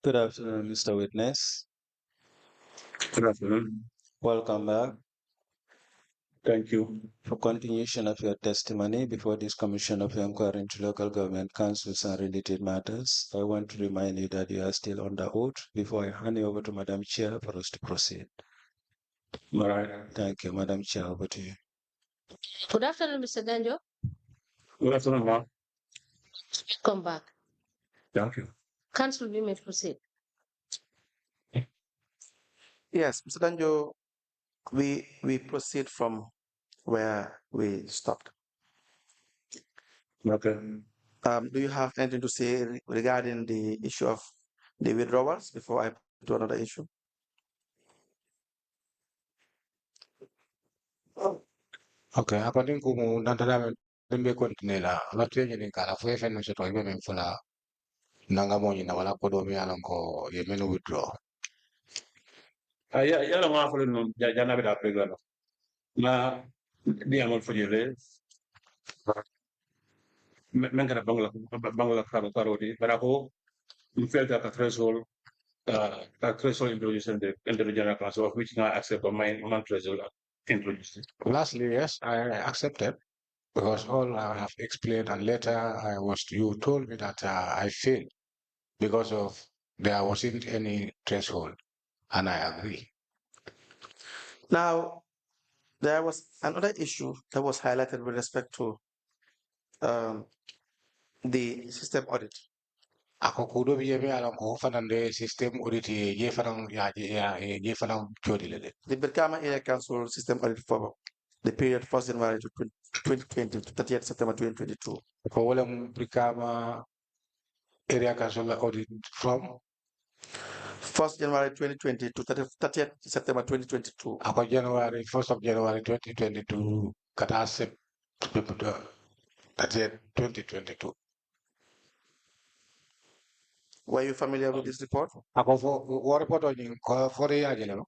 Good afternoon, Mr. Witness. Good afternoon. Welcome back. Thank you. For continuation of your testimony before this Commission of Inquiry into Local Government Councils and related matters, I want to remind you that you are still under oath before I hand you over to Madam Chair for us to proceed. All right. Thank you, Madam Chair. Over to you. Good afternoon, Mr. Danjo. Good afternoon, ma'am. Come back. Thank you. Council, we may proceed. Yes, Mr. Danjo, we proceed from where we stopped. Okay. Do you have anything to say regarding the issue of the withdrawals before I to another issue? Okay, according to Nantala, Limbe Continela, Latvian in Calafuef and Mr. Toyman Fula, Nangamoni, Nawala Kodomi Alanko, Yemen withdraw. Yala mga ako nun, jana bida pregano. Na di amol for you. Men kana bangla karodi, but ako felt that a threshold introduced in the regional council, of which I accept my threshold introduced. Lastly, yes, I accepted because all I have explained, and later you told me that I failed because of there wasn't any threshold, and I agree. Now, there was another issue that was highlighted with respect to the system audit. Ako kudo biye be alam ko fanande system audit ye fanang ye fanang jodi lele. The Birkama Area Council system audit for the period 1st January to 2020 to 30th September 2022. Ko wala Birkama Area Council audit from 1st January 2020 to 30th September 2022. Ako January 1st of January 2022 kata September 30th 2022. Were you familiar with this report? Ako for report on for the year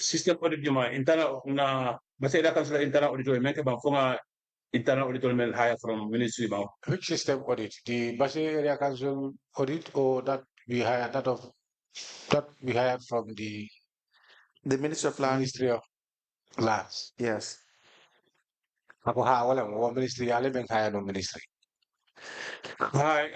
System audit juma internal na basta ida council internal auditor men ke bang fonga internal auditor men hire from ministry bang. Which system audit? The Bashe Area Council audit or that we hired from the Ministry of Land. Ministry of Lands. Yes. Ako wala mo ministry ale ben kaya no ministry. Hi,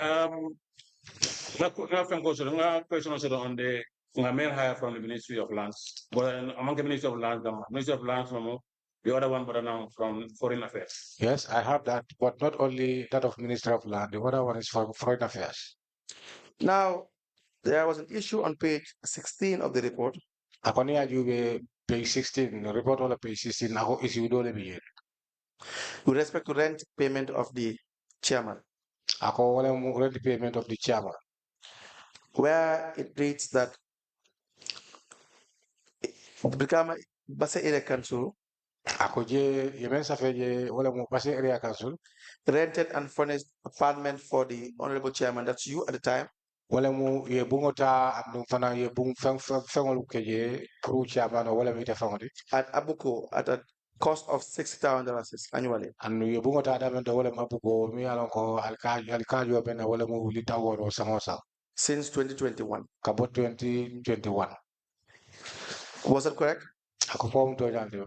na fen ko so nga question so on the men hire from the Ministry of Lands. But among the Ministry of Lands, the other one but now from Foreign Affairs. Yes, I have that, but not only that of Minister of Land. The other one is for Foreign Affairs. Now, there was an issue on page 16 of the report. Ako niya you page 16, the report on page 16 ako issue do le biye. With respect to rent payment of the chairman. Ako wala mo rent payment of the chairman. Where it reads that Brikama Basse Area Council Ako je yemen safe je wala mo Basse Area Council rented and furnished apartment for the honorable chairman, that's you at the time. Wala mo ye bungota andum fana ye bung fengol keje pro chairman wala mi tefangodi at Abuko at a cost of $60,000 annually. and ye bungota da men wala mabugo mi alon ko alkajo ben wala mo lita woro samosa since 2021. Kabo 2021. Was that correct? Ako form to jante.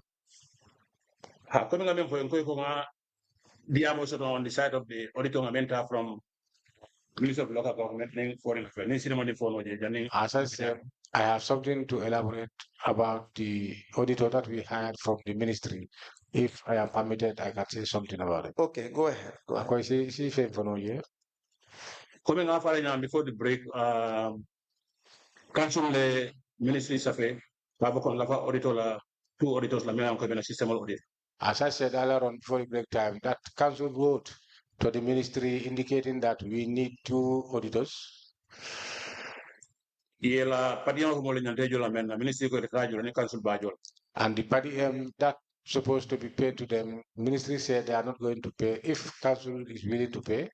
Ha ko nga men ko nga diamo so on the side of the auditor nga from Ministry of Local Government and Foreign Affairs. As I said, I have something to elaborate about the auditor that we hired from the ministry. If I am permitted, I can say something about it. Okay, go ahead. Go ahead. Ako si for no year. Coming after before the break, council the ministry safe, auditor two auditors la mena ko system audit. As I said earlier on before the break time, that council wrote to the ministry indicating that we need 2 auditors. Yela padiyan ko mo la mena ministry ko rekajo ni council bajol. And the party that supposed to be paid to them, ministry said they are not going to pay if council is willing to pay.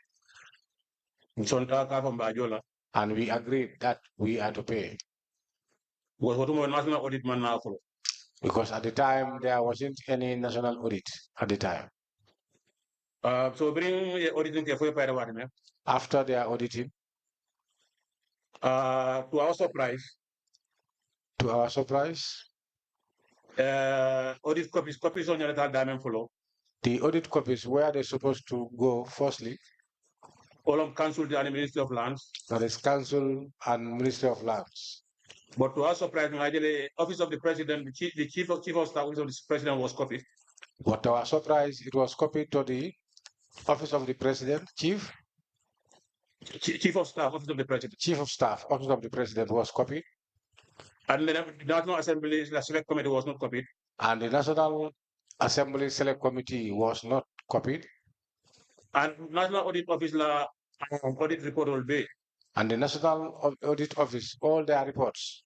And we agreed that we are to pay. National audit man now. Because at the time there wasn't any national audit at the time. So bring auditing for after their auditing. To our surprise, audit copies on your diamond follow. The audit copies, where are they supposed to go firstly? All of Council and Ministry of Lands. That is Council and Ministry of Lands. But to our surprise, the Office of the President, the Chief of Staff Office of the President was copied. But to our surprise, it was copied to the Office of the President, Chief of Staff Office of the President. Chief of Staff Office of the President was copied. And the National Assembly Select Committee was not copied. And the National Assembly Select Committee was not copied. And National Audit Office audit report will be. And the National Audit Office, all their reports.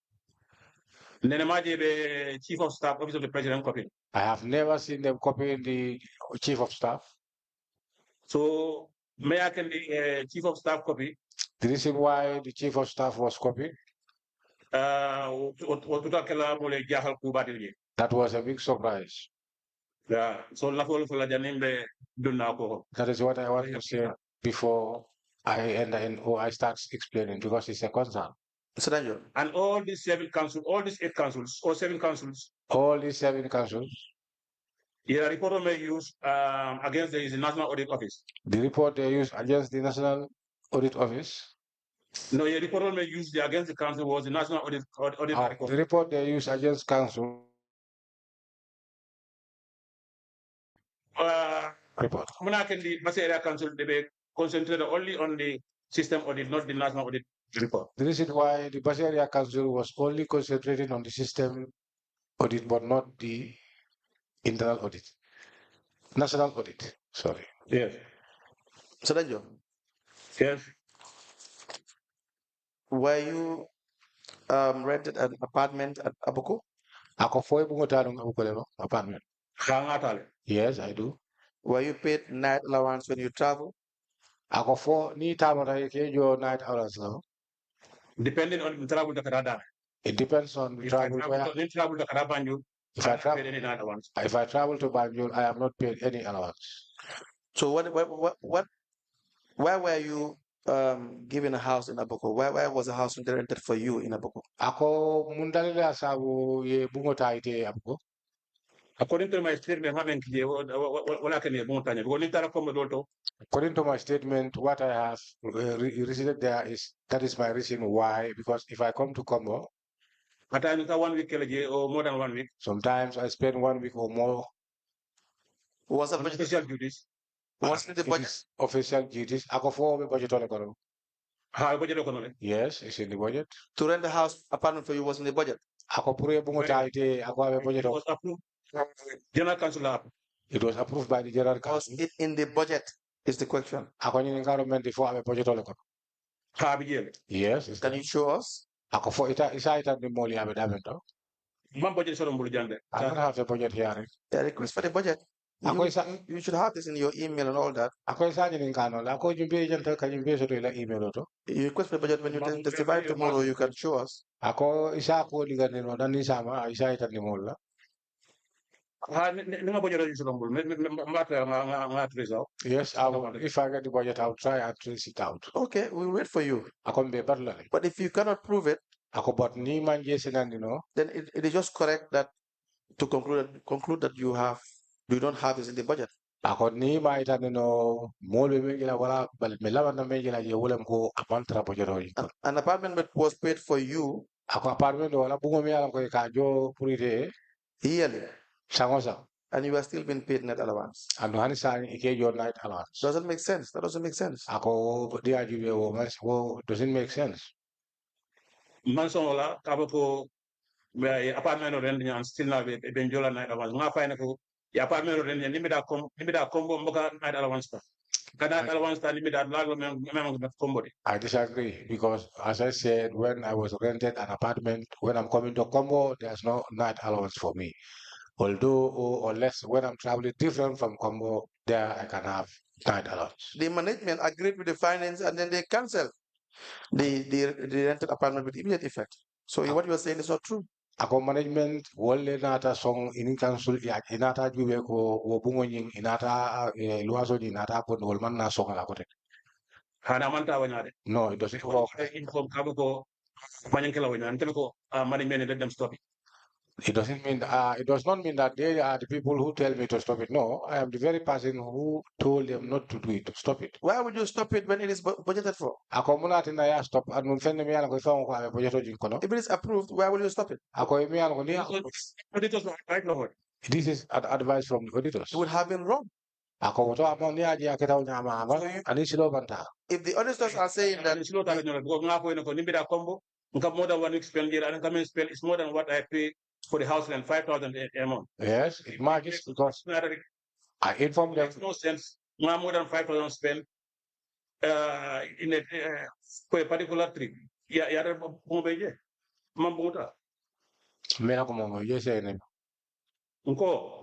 The Chief of Staff Office of the President copied. I have never seen them copying the Chief of Staff. So, may I can the Chief of Staff copy? The reason why the Chief of Staff was copied? That was a big surprise. Yeah, so that is what I want to say before I start explaining, because it's a concern. And all these 8 councils, or 7 councils. All these 7 councils. Yeah, report may use against the National Audit Office. The report they use against the National Audit Office. No, the report may use against the council was the National Audit report. The report they use against council. Report. Council they concentrated only on the system audit, not the National Audit report. The reason why the Basse Area Council was only concentrating on the system audit, but not the internal audit. National audit, sorry. Yes. So Danjo. Yes. Were you rented an apartment at Abuko? Apartment. Yes, I do. Were you paid night allowance when you travel? Night allowance now. Depending on the travel to Canada. It depends on the travel. If I travel to Banjul, I am not paid any allowance. So where were you given a house in Abuko? Where was the house rented for you in Abuko? According to my statement, according to my statement, what I have received there is my reason why. Because if I come to Combo, at times 1 week or more than 1 week. Sometimes I spend 1 week or more. Was that official duties? What's the budget? Official duties. I go for budget on the Yes, it's in the budget. To rent the house apartment for you was in the budget. It was approved. General Council. It was approved by the General Council. Was it in the budget? Is the question. Yes. Can you show us? I don't have a budget here. The request for the budget. You should have this in your email and all that. You request for the budget when you testify tomorrow, you can show us. Yes, if I get the budget, I'll try and trace it out. Okay, we'll wait for you. But if you cannot prove it, then it is just correct that to conclude that you don't have this in the budget. An apartment was paid for you yearly. And you are still being paid net allowance. Doesn't make sense. That doesn't make sense. Doesn't make sense. Apartment or renting and still not a benjola night allowance. My fine apartment or renting, limit combo night allowance. I disagree, because as I said, when I was rented an apartment, when I'm coming to Combo, there's no night allowance for me. Although, or less, when I'm traveling different from Combo, there I can have night allowance. The management agreed with the finance and then they canceled the rented apartment with immediate effect. So what you are saying is not true. Ako management wole nata song in council ya inata jube ko wo bungo nying inata luaso ni nata ko nol man na song la kote. No, it doesn't work. Inform Kabako, Manyankela, and Telco, money men, let them stop it. It doesn't mean, it does not mean that they are the people who tell me to stop it. No, I am the very person who told them not to do it, to stop it. Why would you stop it when it is budgeted for? Ako muna tinaya stop at mun fenne mi ko fa ko ame budget jin kono. If it is approved, why will you stop it? Ako mi ko ni Auditors right now. this is advice from the auditors. It would have been wrong. Ako to amon ni aji aketa nyama ama ani silo banta. If the auditors are saying that more than one expenditure and come spend is more than what I pay for the house and 5,000 a month. Yes, it might because I informed them. Makes no sense. More than 5,000 spent in a for a particular trip. Yeah, Mambuta. Mena ko mo yes ne. Unko.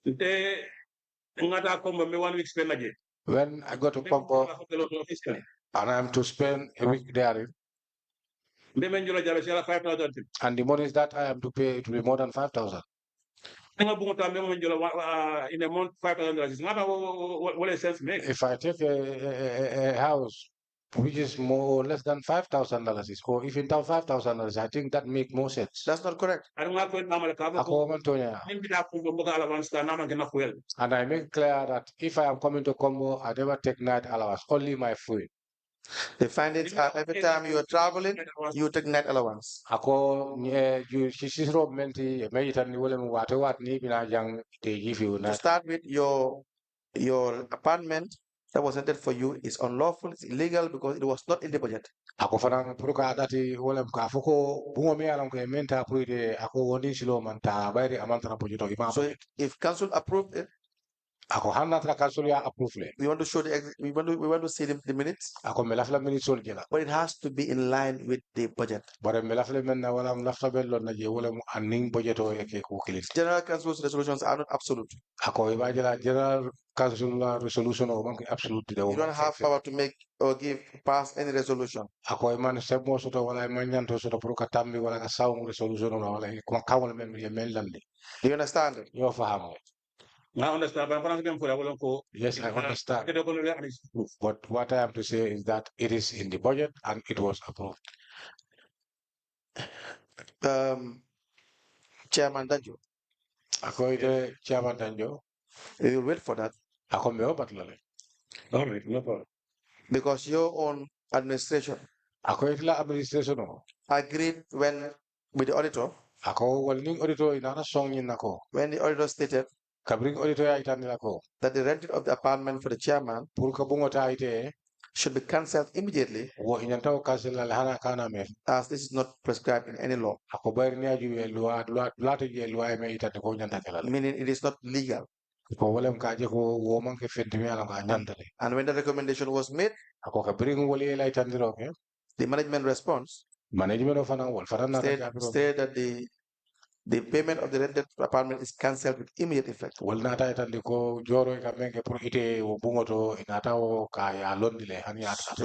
Te ngata kombo me 1 week spend again. When I go to Pombo and I'm to spend a week there, and the money is that I am to pay, it will be more than 5,000. In a month, $5,000. What sense make? If I take a house which is more or less than $5,000, or even $5,000, I think that makes more sense. That's not correct. And I make clear that if I am coming to Combo, I never take night allowance, only my food. The findings are every time you are traveling, you take night allowance. Ako you sisiro menti mejitan ni wole wate wat ni bina jang they give you to start with your apartment that was rented for you is unlawful, it's illegal because it was not in the budget. Ako fanang puruka dati wole ka foko bungo mi alam ko menta puide ako woni silo manta bayri amanta na budget ima. So if council approved it, ako hanna tra council ya approve le. We want to show we want to see the minutes. Ako melafla minutes sol jela. But it has to be in line with the budget. Bare melafla men na wala lafta bello na je wala anning budget o yake ko kilit. General council's resolutions are not absolute. Ako iba jela general council resolution o man absolute. You don't have power to make or pass any resolution. Ako man sebo soto wala man nyanto soto puruka tambi wala ka saung resolution wala ko kawal men ye melande. Do you understand it? Yo faham. I understand, but yes, I understand. But what I have to say is that it is in the budget and it was approved. Chairman Danjo. Chairman Danjo. We will wait for that. All right, no problem. Because your own administration agreed with the auditor. When the auditor stated that the rent of the apartment for the chairman should be cancelled immediately as this is not prescribed in any law. Meaning it is not legal. And when the recommendation was made, the management response said that the payment of the rented apartment is cancelled with immediate effect. So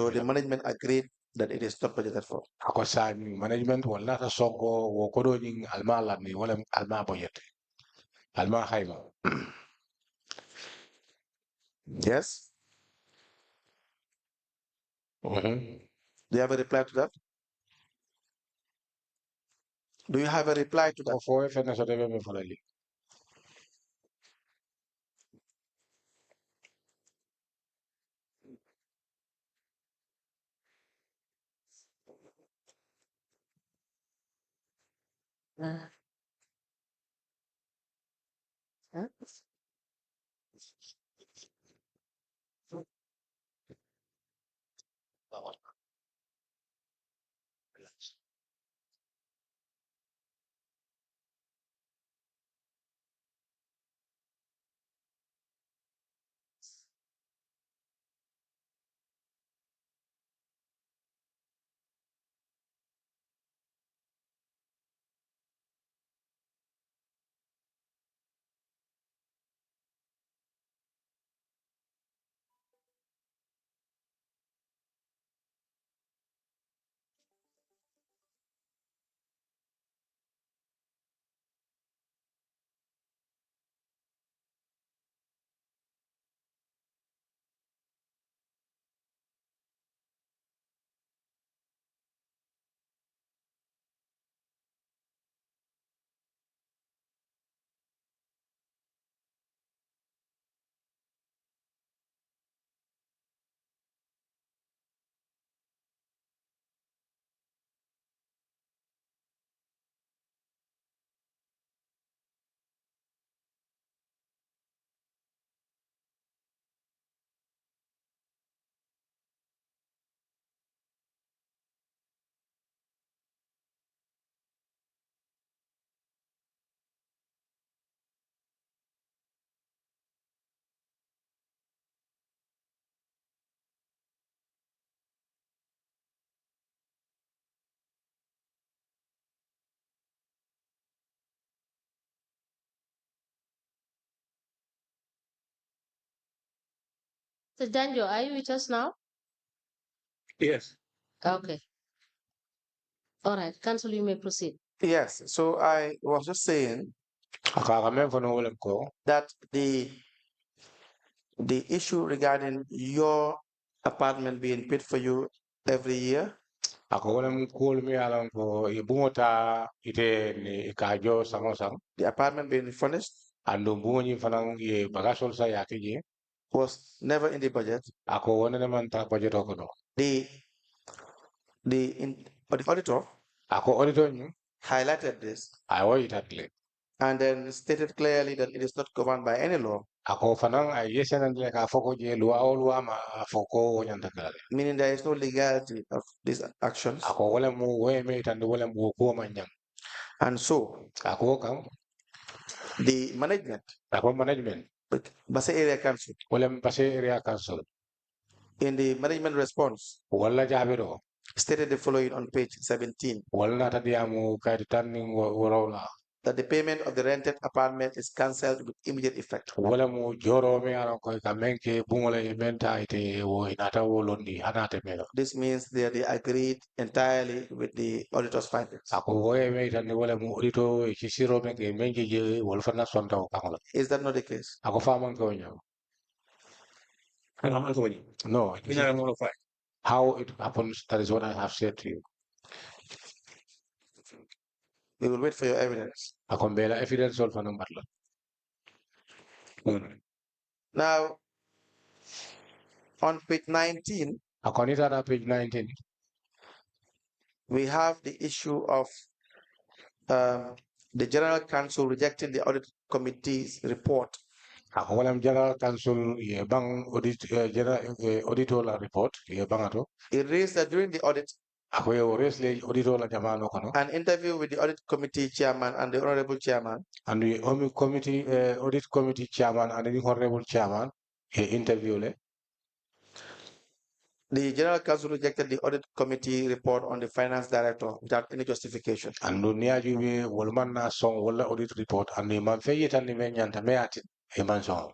the management agreed that it is not budgeted for. Yes. Do you have a reply to that? Do you have a reply to that? Mr. Danjo, are you with us now? Yes. Okay. All right, Council, you may proceed. Yes, so I was just saying that the issue regarding your apartment being paid for you every year, the apartment being furnished, was never in the budget. The auditor highlighted this and then stated clearly that it is not governed by any law. Meaning there is no legality of these actions. And so the management, Basse Area Council, in the management response, stated the following on page 17. That the payment of the rented apartment is cancelled with immediate effect. This means that they agreed entirely with the auditor's findings. Is that not the case? No. How it happens, that is what I have said to you. We will wait for your evidence. Evidence Now, on page 19, page 19, we have the issue of the General Council rejecting the Audit Committee's report. General Council auditor report It raised that during the audit, an interview with the Audit Committee Chairman and the Honorable Chairman, and the Audit Committee Chairman and the Honorable Chairman interview. The General Council rejected the Audit Committee report on the Finance Director without any justification. And dunia juwe wolman na song wala audit report and the man feyetan ni menyanta meatin eman song.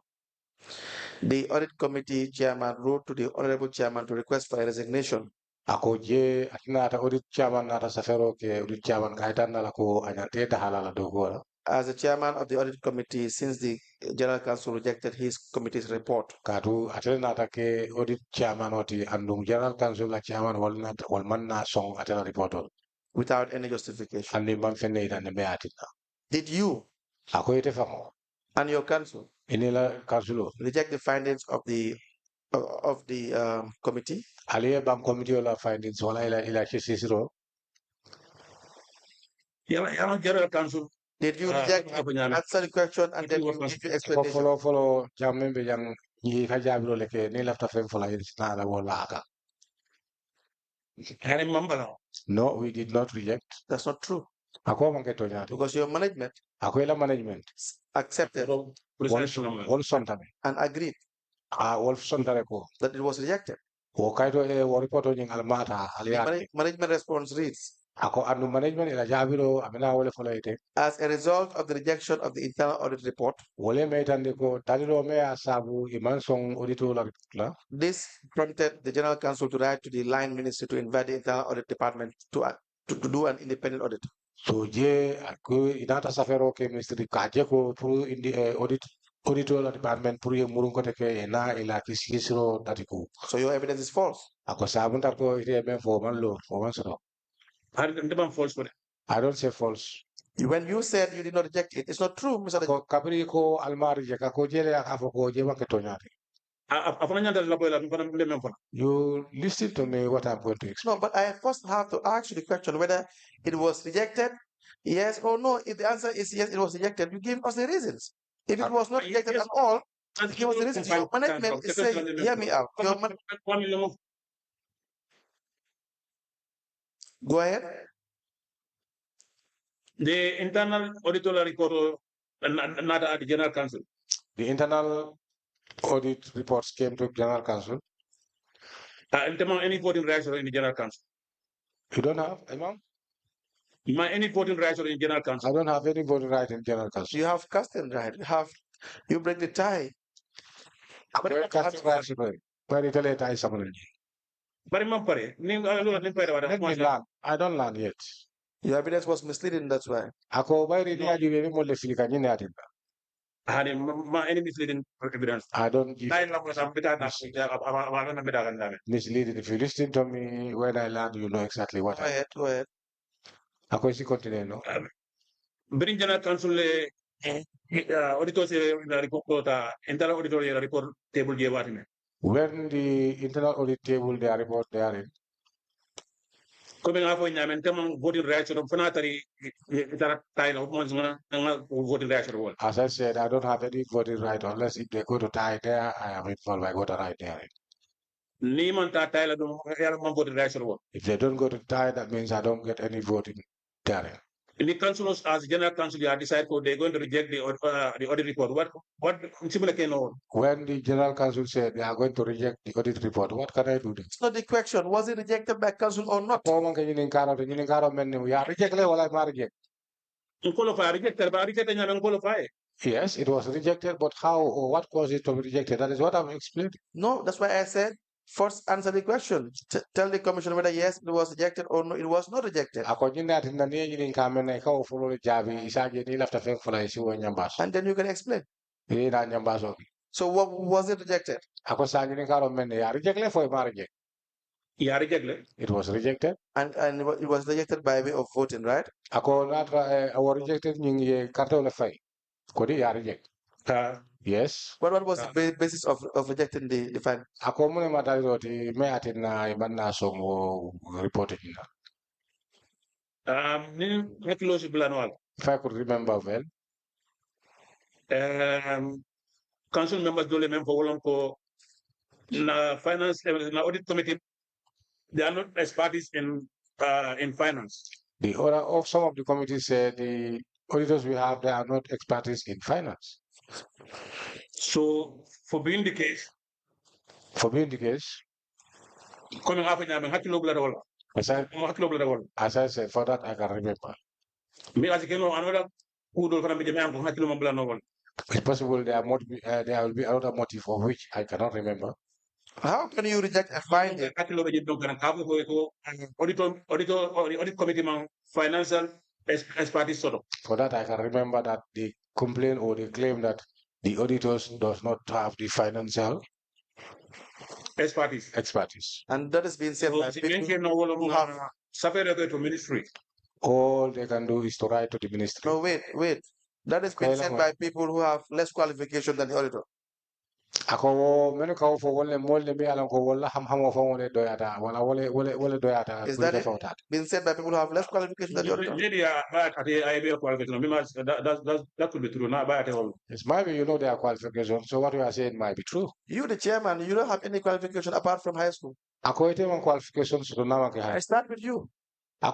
The Audit Committee Chairman wrote to the Honorable Chairman to request for a resignation. Ako je atinata audit chairman nata safero ke audit chairman kaitan na lako anyante dahalala dogo. As the chairman of the Audit Committee, since the General Council rejected his committee's report, Katu atenata ke audit chairman oti andum General Council la chairman walman na song atena report without any justification. And the man feyetan ni meatin. Did you Ako ite famo and your council inila council reject the findings of the committee? Aliye bang committee la findings wala ila sisiro. Yeah, General Council. Did you reject answer the question and then you give your explanation? Follow jamembe yang yi kajabiro leke ni lafta fem fola na la wala aka. No, we did not reject. That's not true. Because your management accepted and agreed that it was rejected. The management response reads, as a result of the rejection of the internal audit report, this prompted the General Council to write to the line ministry to invite the internal audit department to do an independent audit. So je inata safero ke ministry kaje ko pro audit auditor department pro murun ko teke na ila kisiro tatiku. So your evidence is false. Ako sabun tako ite ben for man so. I don't say false. When you said you did not reject it, it's not true, Mr. Kabri ko almari je kako jele afo ko je wa ketonyari. You listen to me what I'm going to explain. No, but I first have to ask you the question whether it was rejected, yes or no. If the answer is yes, it was rejected, you give us the reasons. If it was not rejected at all, give us the reasons. Your management is saying, hear me out. Go ahead. The internal auditor report, not at the General Council. The internal audit reports came to General Council. Any voting rights in the General Council? You don't have, Imam? Any voting rights in General Council? I don't have any voting right in General Council. You have casting right. You break the tie. But it later is something. But Mampare, Let me learn. I don't learn yet. Your evidence was misleading, that's why. Ako by the idea you more le filika ni natin. Any misleading evidence. I don't give misleading. If you listen to me when I learn, you know exactly what Go ahead, go ahead. Ako isi continue no. Bring General Council auditors report internal auditor report table je When the internal audit table their report they are in. Comme nga fo ñamen tam voting reaction fanatari itara tayno mo nga voting reaction wol. As I said, I don't have any voting right unless if they go to tie there, I am involved. I got a right there. Ni man ta tayla dum yalla man voting reaction wol. If they don't go to tie, that means I don't get any voting there. The councillors, as general council, you decide they're going to reject the audit report. What similar can know? When the general council said they are going to reject the audit report, what can I do then? It's not the question. Was it rejected by council or not? We are rejected or I reject. Yes, it was rejected, but how or what caused it to be rejected? That is what I'm explaining. No, that's why I said first answer the question. Tell the commission whether yes, it was rejected or no, it was not rejected. And then you can explain. So what was it rejected? Yeah, rejected. It was rejected. And it was rejected by way of voting, right? Yes. What was the basis of rejecting the fine? If I could remember well. Council members don't remember for finance audit committee. They are not experts in finance. The order of some of the committees said the auditors we have, they are not experts in finance. So for being the case, coming up as I said, for that I can remember. Me as you know, another It's possible there will be another motive for which I cannot remember. How can you reject a finding? Audit committee financial expertise sort of. For that I can remember that the complaint or the claim that the auditors does not have the financial expertise. And that is being said by people who have separated to ministry. All they can do is to write to the ministry. No, wait. That is being said by people who have less qualification than the auditor. Is that being said by people who have less qualification than the auditor? That could be true. It's maybe you know their qualification, so what you are saying might be true. You, the chairman, you don't have any qualification apart from high school. I start with you. No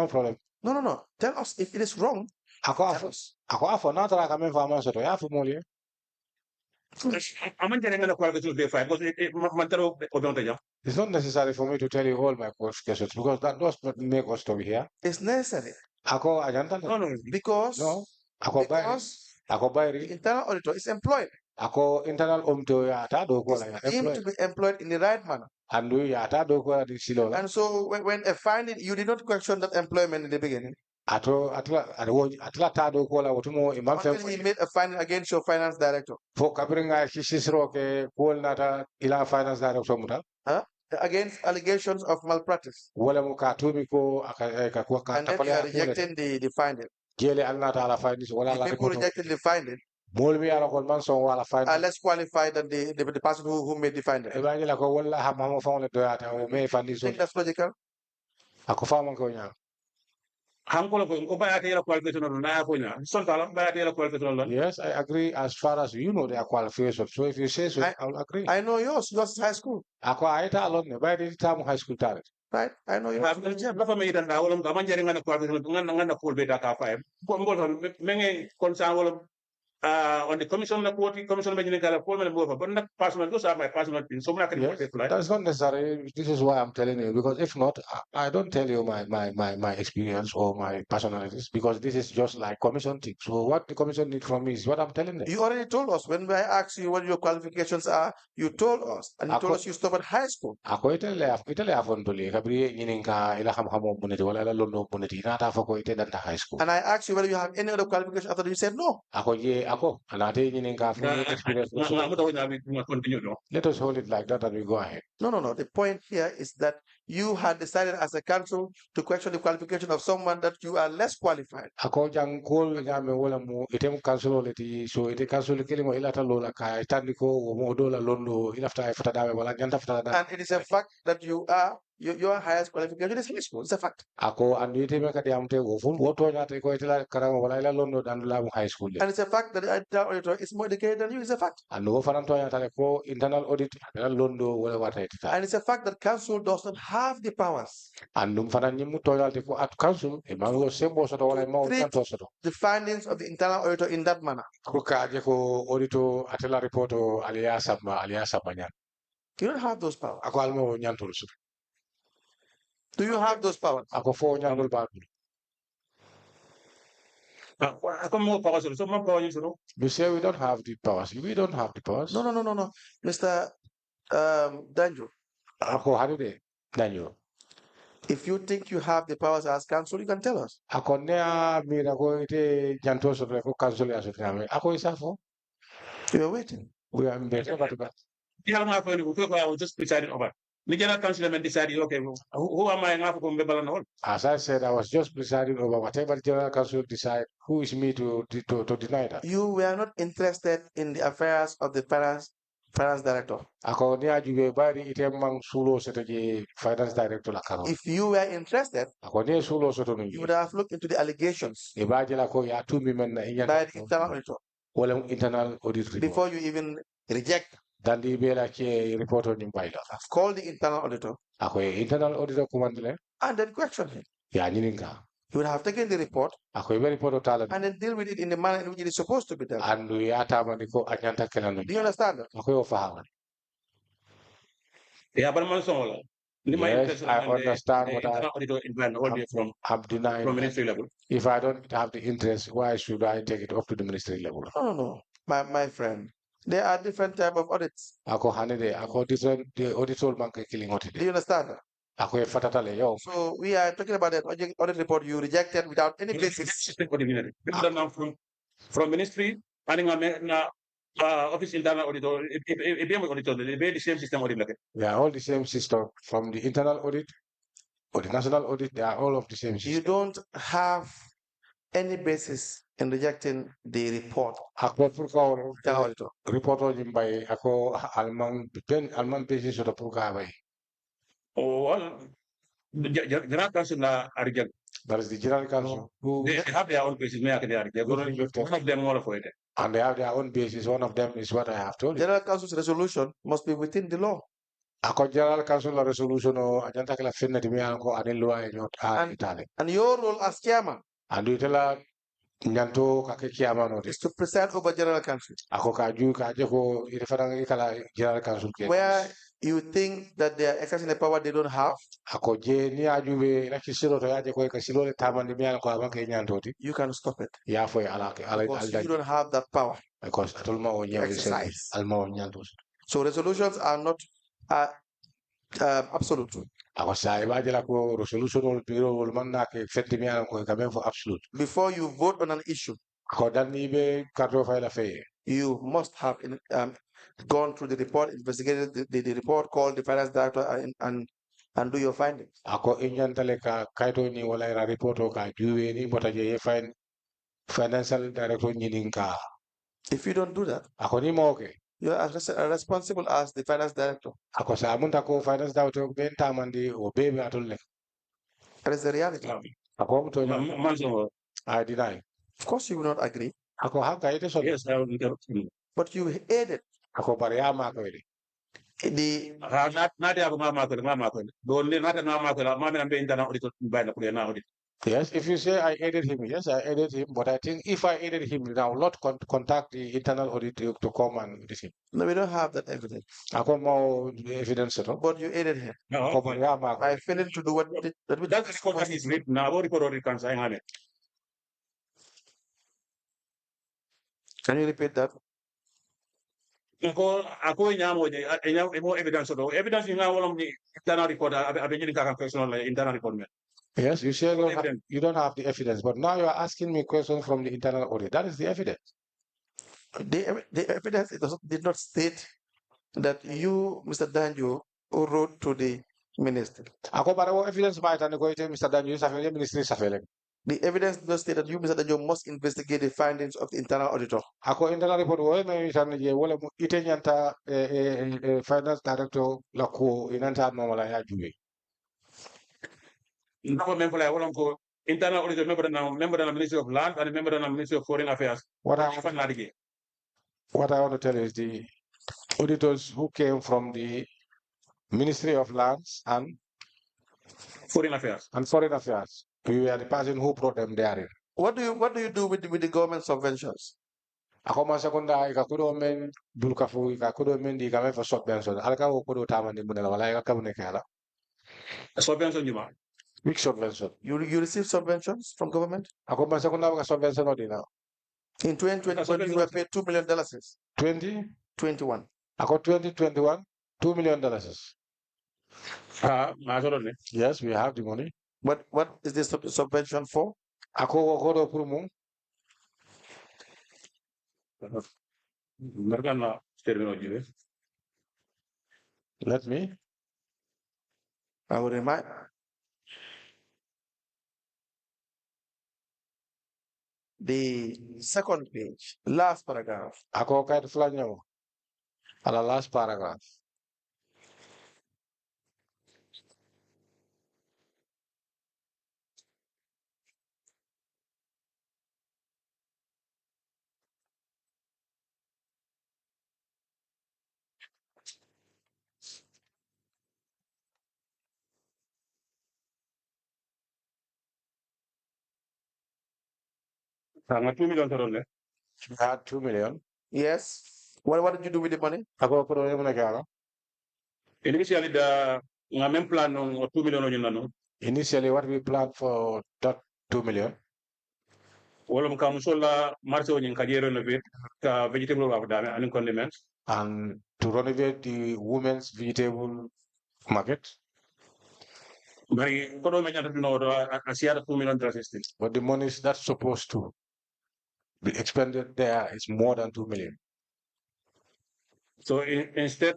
problem. No. Tell us if it is wrong. Tell us. It's not necessary for me to tell you all my qualifications because that does not make us to be here. It's necessary. No. Because the internal auditor is employed. Deemed to be employed in the right manner. And so when a finding, you did not question that employment in the beginning. He made a finding against your finance director. Against allegations of malpractice. And then you are rejecting the finding. The people rejecting the finding are less qualified than the person who made the finding. You think that's logical? Yes, I agree as far as you know their qualifications. So if you say so, I'll agree. I know yours. Yours is high school. High school talent. Right? I know yours. on the commission report, commission but not personal. Those are my personal things. So that's not necessary. This is why I'm telling you, because if not, I don't tell you my experience or my personalities, because this is just like commission thing. So what the commission need from me is what I'm telling them. You already told us when I asked you what your qualifications are. You told us, and you told us you stopped at high school. Ako itale afon tole kabri yininka ila ham muneti wala ila londo muneti na ta fako ite danta high school. And I asked you whether you have any other qualification after you said no. Ako anate yininka experience. Let us hold it like that and we go ahead. No. The point here is that you had decided as a council to question the qualification of someone that you are less qualified. Ako jang kol ngame wala mo item council leti so ite council kelimo ilata lola ka itandiko mo dola londo ilafta ifata dawe wala nyanta fata dawe. And it is a fact that your highest qualification is high school. It's a fact. Ako andi ite me kadi amte go fun woto nyata ko itela karamo wala ila londo dan la high school. And it's a fact that the internal auditor is more educated than you. It's a fact. And no faranto nyata ko internal audit londo wala wata ita. And it's a fact that council does not have the powers. And fanan to yalti ko at council e mango sembo soto wala mo tanto soto. The findings of the internal auditor in that manner. Ko kaje ko audito atela reporto aliasa nya. You don't have those powers. Ako almo nyanto so. Do you have those powers? Ako fo nyangol ba. You say we don't have the powers. We don't have the powers. No. Mr. Danjo. Ako hanude Danjo. If you think you have the powers as council, you can tell us. Ako nea mira ko ite janto so ko council ya so tame. Ako isafo. You are waiting. We are better but I was just presiding over. The general council decided, okay, who am I? As I said, I was just presiding over whatever the general council decide. Who is me to deny that? You were not interested in the affairs of the finance director. Ako ni ajube bari ite mang sulo seto je finance director la karo. If you were interested, ako ni sulo seto no. You would have looked into the allegations. E baje la ko ya tu mi men na by the internal auditor. Wala internal audit report. Before you even reject. Dandi be la ke report on imbaila. I've called the internal auditor. Ako internal auditor commandle. And then question him. Ya nyininga. He would have taken the report and then deal with it in the manner in which it is supposed to be done. And do you understand? Yes, I understand what I'm denying. From ministry level. If I don't have the interest, why should I take it up to the ministry level? No. My friend. There are different type of audits. Different the auditor bank killing audit. Do you understand? So we are talking about that audit report you rejected without any basis. From ministry, and office internal auditor, the same system audit. They are all the same system. From the internal audit or the national audit, they are all of the same system. You don't have any basis in rejecting the report. Report by Alman basis of the program. Oh, well, the general council are rejected. That is the general council. They have their own basis. One of them all for it. And they have their own basis. One of them is what I have told you. General council's resolution must be within the law. General council resolution and your role as chairman. And you tell her is to preside over general council. Where you think that they are exercising the power they don't have, you can stop it. Because you don't have that power. Exercise. So resolutions are not absolute. Before you vote on an issue, you must have gone through the report, investigated the report, called the finance director and do your findings. Financial director. If you don't do that, you are as responsible as the finance director. That is the reality. I deny. Of course, you will not agree. Yes, I will interrupt you. But you aided. Yes, if you say I aided him, yes, I aided him. But I think if I aided him, then I will not contact the internal audit to come and audit him. No, we don't have that evidence. I got more evidence at all. But you aided him. No, By failing to do what that's the report that is written now. What report audit can sign on it? Can you repeat that? Ako mo evidence do evidence nga walang ni internal report abi ni kakang personal internal report. Yes, you say you don't have the evidence, but now you are asking me questions from the internal audit. That is the evidence. The evidence did not state that you, Mr. Danjo, wrote to the minister. Ako para mo evidence ba ito ko ito Mr. Danjo sa ministry sa Philip. The evidence does not state that you, Mr. Danjo, must investigate the findings of the internal auditor. Ako internal report wo may tan je wala mo ite nyanta finance director la ko inanta normal ya juwe. Ndako member la wala ko internal auditor member of the Ministry of Land and member of the Ministry of Foreign Affairs. What I want to tell you is the auditors who came from the Ministry of Lands and Foreign Affairs. We are the person who brought them there. What do you do with the government subventions? Ako masakunda ikakudo men dulkafu ikakudo men di kame for subvention. Alka okudo tama ni munela wala ikakabune kala. Subvention you man. Which subvention? You receive subventions from government? Ako masakunda waka subvention odi now. In 2021, you were paid $2 million. 2021. 21. Ako 2021, $2 million. Yes, we have the money. What is this subvention for? Ako kodo prumu. Let me. I will remind. The second page, last paragraph. Ako kait flanyo. Ala last paragraph. $2 million. We had 2 million. Yes. What did you do with the money? Ako kodo yemuna kala. Initially, the main plan on 2 million. Initially, what we planned for that 2 million. Walam kamusola marso nyin kaje renovate ka vegetable of dame and condiments. And to renovate the women's vegetable market. Bari kodo menya no asiara 2 million drastic. But the money is that's supposed to be expended there is more than 2 million. So instead,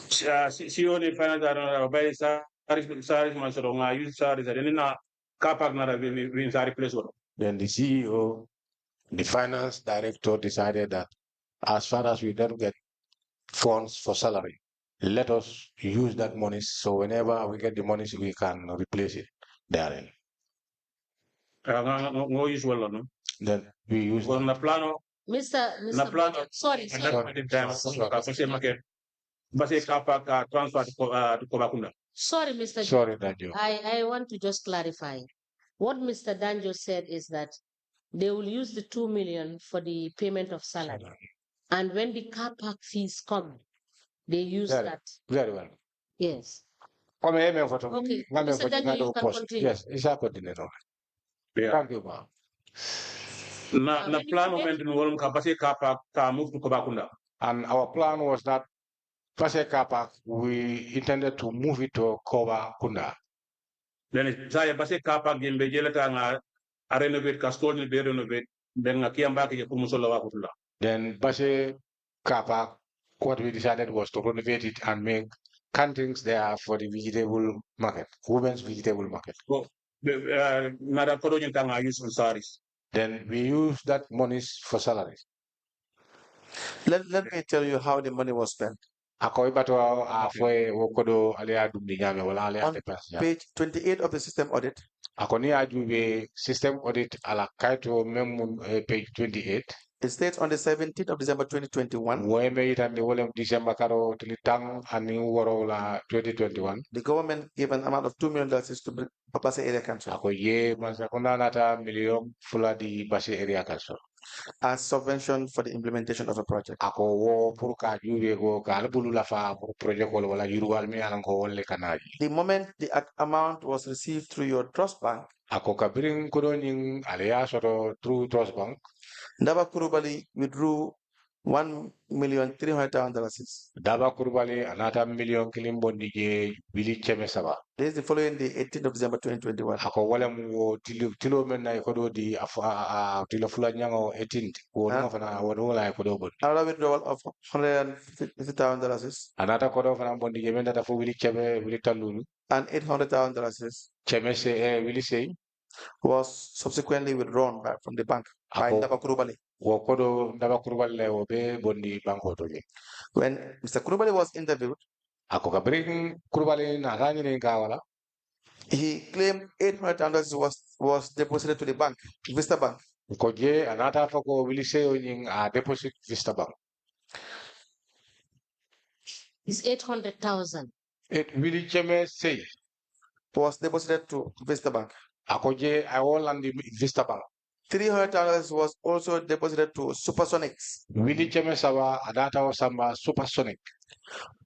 she only finance by saris masoronga use saris and na kapak na win sari place. Then the CEO, the finance director decided that as far as we don't get funds for salary, let us use that money so whenever we get the money, we can replace it therein. No usual, no? Then we use the plano. Mr. Sorry. Sorry, Mr. Sorry, Danjo. I want to just clarify. What Mr. Danjo said is that they will use the 2 million for the payment of salary. And when the car park fees come, they use that. Very well. Yes. Okay. Mr. Danjo, you can continue. Yes, it's a continue. Yeah. Thank you, ma'am. And our plan was that Pase car park, we intended to move it to Kunda. Then saya Pase car park game bejelata a renovate castol ni be renovate then ngakiamba ke kumusola wa kutula. Then Pase car park, what we decided was to renovate it and make cantings there for the vegetable market, women's vegetable market. Then we use that money for salaries. Let me tell you how the money was spent. On page 28 of the system audit. System audit page 28. It states on the 17th of December 2021. December karo tilitang ani waro la 2021. The government gave an amount of $2 million to Basse Area Council. Ako ye masakuna nata million fula di Basse Area Council. As subvention for the implementation of a project. Ako wo pour ka jure go ka bulu la fa pour project ko wala yuruwal mi alan ko wolle kanaji. The moment the amount was received through your trust bank. Ako kabiring kudo ning alea soto through trust bank. Daba Kurubali withdrew $1,300,000. Daba Kurubali another million kilimbondi je bili cheme saba. This is the following day, 18th of December 2021. Ako wala mo tilo men na ikodo di tilo fula nyango 18th. Wo fana wo la ikodo bod. Another withdrawal of $150,000. Another kodo fana bondi je men data fu bili cheme bili talulu. And $800,000. Cheme se bili say was subsequently withdrawn back from the bank by Daba Kurubali. When Mr. Kurubali was interviewed, he claimed $800,000 was deposited to the bank, Vista Bank. Deposit Vista Bank. It's 800,000. It really say was deposited to Vista Bank. Akoje I all on the Vista Bank. $300,000 was also deposited to Supersonics. Willie Chemesawa Adata Samba Supersonic.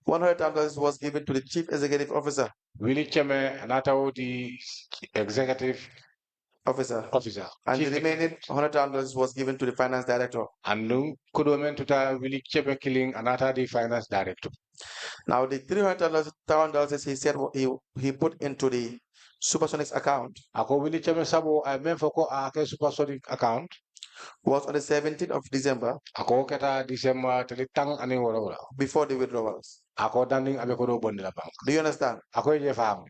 $100,000 was given to the Chief Executive Officer. Willie Cheme Anata the Executive Officer. And the remaining $100,000 was given to the Finance Director. And no Kudomen to Willie Cheme killing Anata the Finance Director. Now the $300,000 he said he put into the Supersonics account. Ako Willie Cheme Sabo I meant for Supersonic account was on the 17th of December. Ako keta December telitang ani wala. Before the withdrawals. Ako danding abekodo bondila bank. Do you understand? Ako ye fam.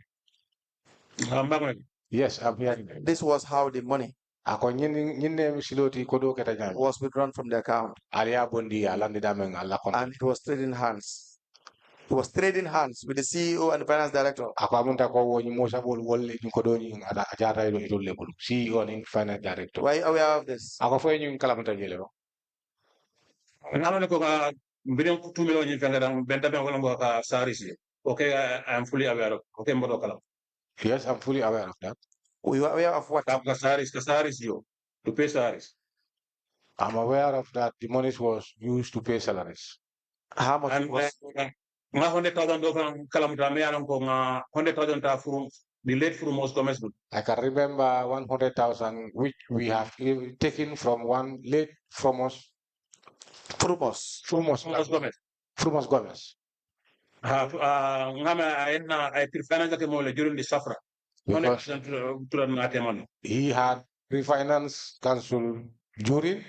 Yes, I'm hearing. This was how the money ako nyine siloti kodo keta jang was withdrawn from the account. Alia bondi alandi dameng ala kon. And it was trading hands. He was trading hands with the CEO and the finance director. CEO and finance director. Why are we aware of this? Okay, I'm fully aware of. Okay, yes, I'm fully aware of that. We are aware of what? Kasaris you to pay salaries. I'm aware of that. The money was used to pay salaries. How much was? Nga 100,000 dokan kalamuta me alam ko nga 100,000 ta from the late Frumos Gomez. I can remember 100,000 which we have taken from one late Frumos Gomez. Frumos Gomez. I prefer that during the Safra. He had refinance council during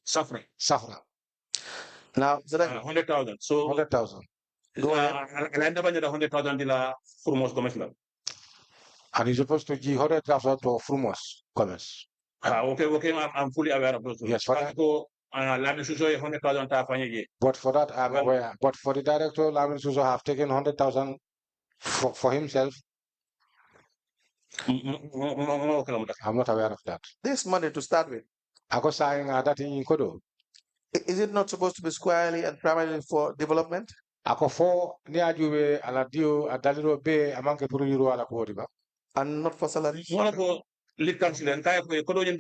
Safra. Now, 100,000. So 100,000. Go ahead. I never 100,000 dila Frumos Gomez. And he's supposed to give 100,000 to Frumos Gomez. Okay, I'm fully aware of those. Yes, for that. But for that, I'm aware. But for the director, Lamin Suso have taken 100,000 for himself. I'm not aware of that. This money to start with. Ako saying that in Kodo. Is it not supposed to be squarely and primarily for development? Ako for niajuwe aladio adaliro be amanke puru yuru ala kuhoriba. And not for salaries? One of the lead council and Kaya Kodojin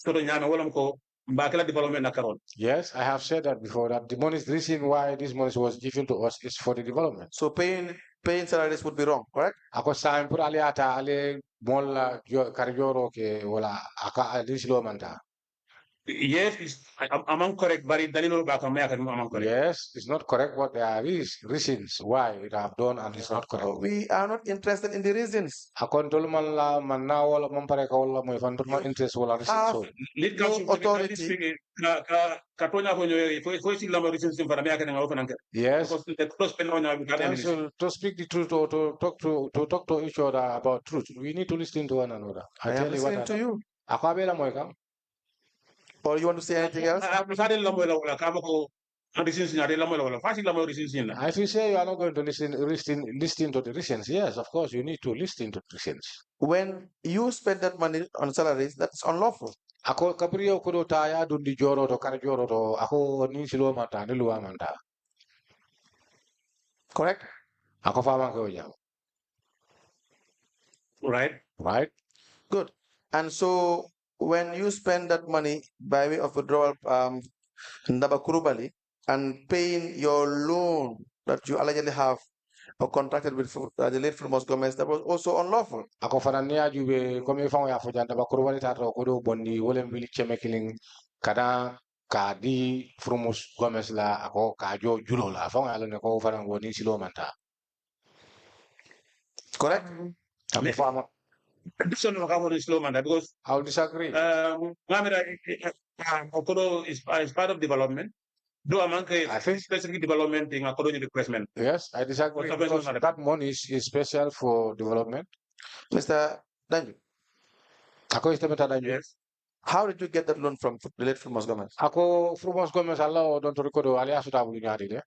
Sodonyana Wolamko, Bakala development Nakaron. Yes, I have said that before, that the money, the reason why this money was given to us is for the development. So paying salaries would be wrong, correct? Ako sa pura aliata ale mola karjoro ke wala aka adislo manta. Yes, I'm correct, but Danilo back American, I'm correct. Yes, it's not correct, but there are reasons why it have done and it's not correct. We are not interested in the reasons. Akon tolman la manna wala mampare ka wala mo ifan tolman interest wala reasons. Lead council authority. Yes. Council to speak the truth or to talk to each other about truth. We need to listen to one another. I am listening to you. Or you want to say anything else? If you say you are not going to listen to the reasons, yes, of course, you need to listen to the reasons. When you spend that money on salaries, that's unlawful. Ako kabriyo kudo taya dundi joro to kar joro to ako ni silo mata ni luwa manta. Correct? Ako fama ko jam. Right. Right? Good. And so when you spend that money by way of withdrawal Ndabakurubali and paying your loan that you allegedly have or contracted with the late famous government, that was also unlawful. Ako fanania jube komi fama ya fujanda bakurubali tato kudo bondi wole mbili chemekiling kada kadi frumus gomes la ako kajo julo la fama ya lone ko fanan woni silo manta. Correct? Ako fama. This one is slow man because I'll disagree. Okodo is part of development. Do a monkey specific development in according to requestment. Yes, I disagree. Because that money is special for development. Mr. Danjo. Yes. How did you get that loan from the late famous government? Ako famous government Allah don't record alias tabu nyari de.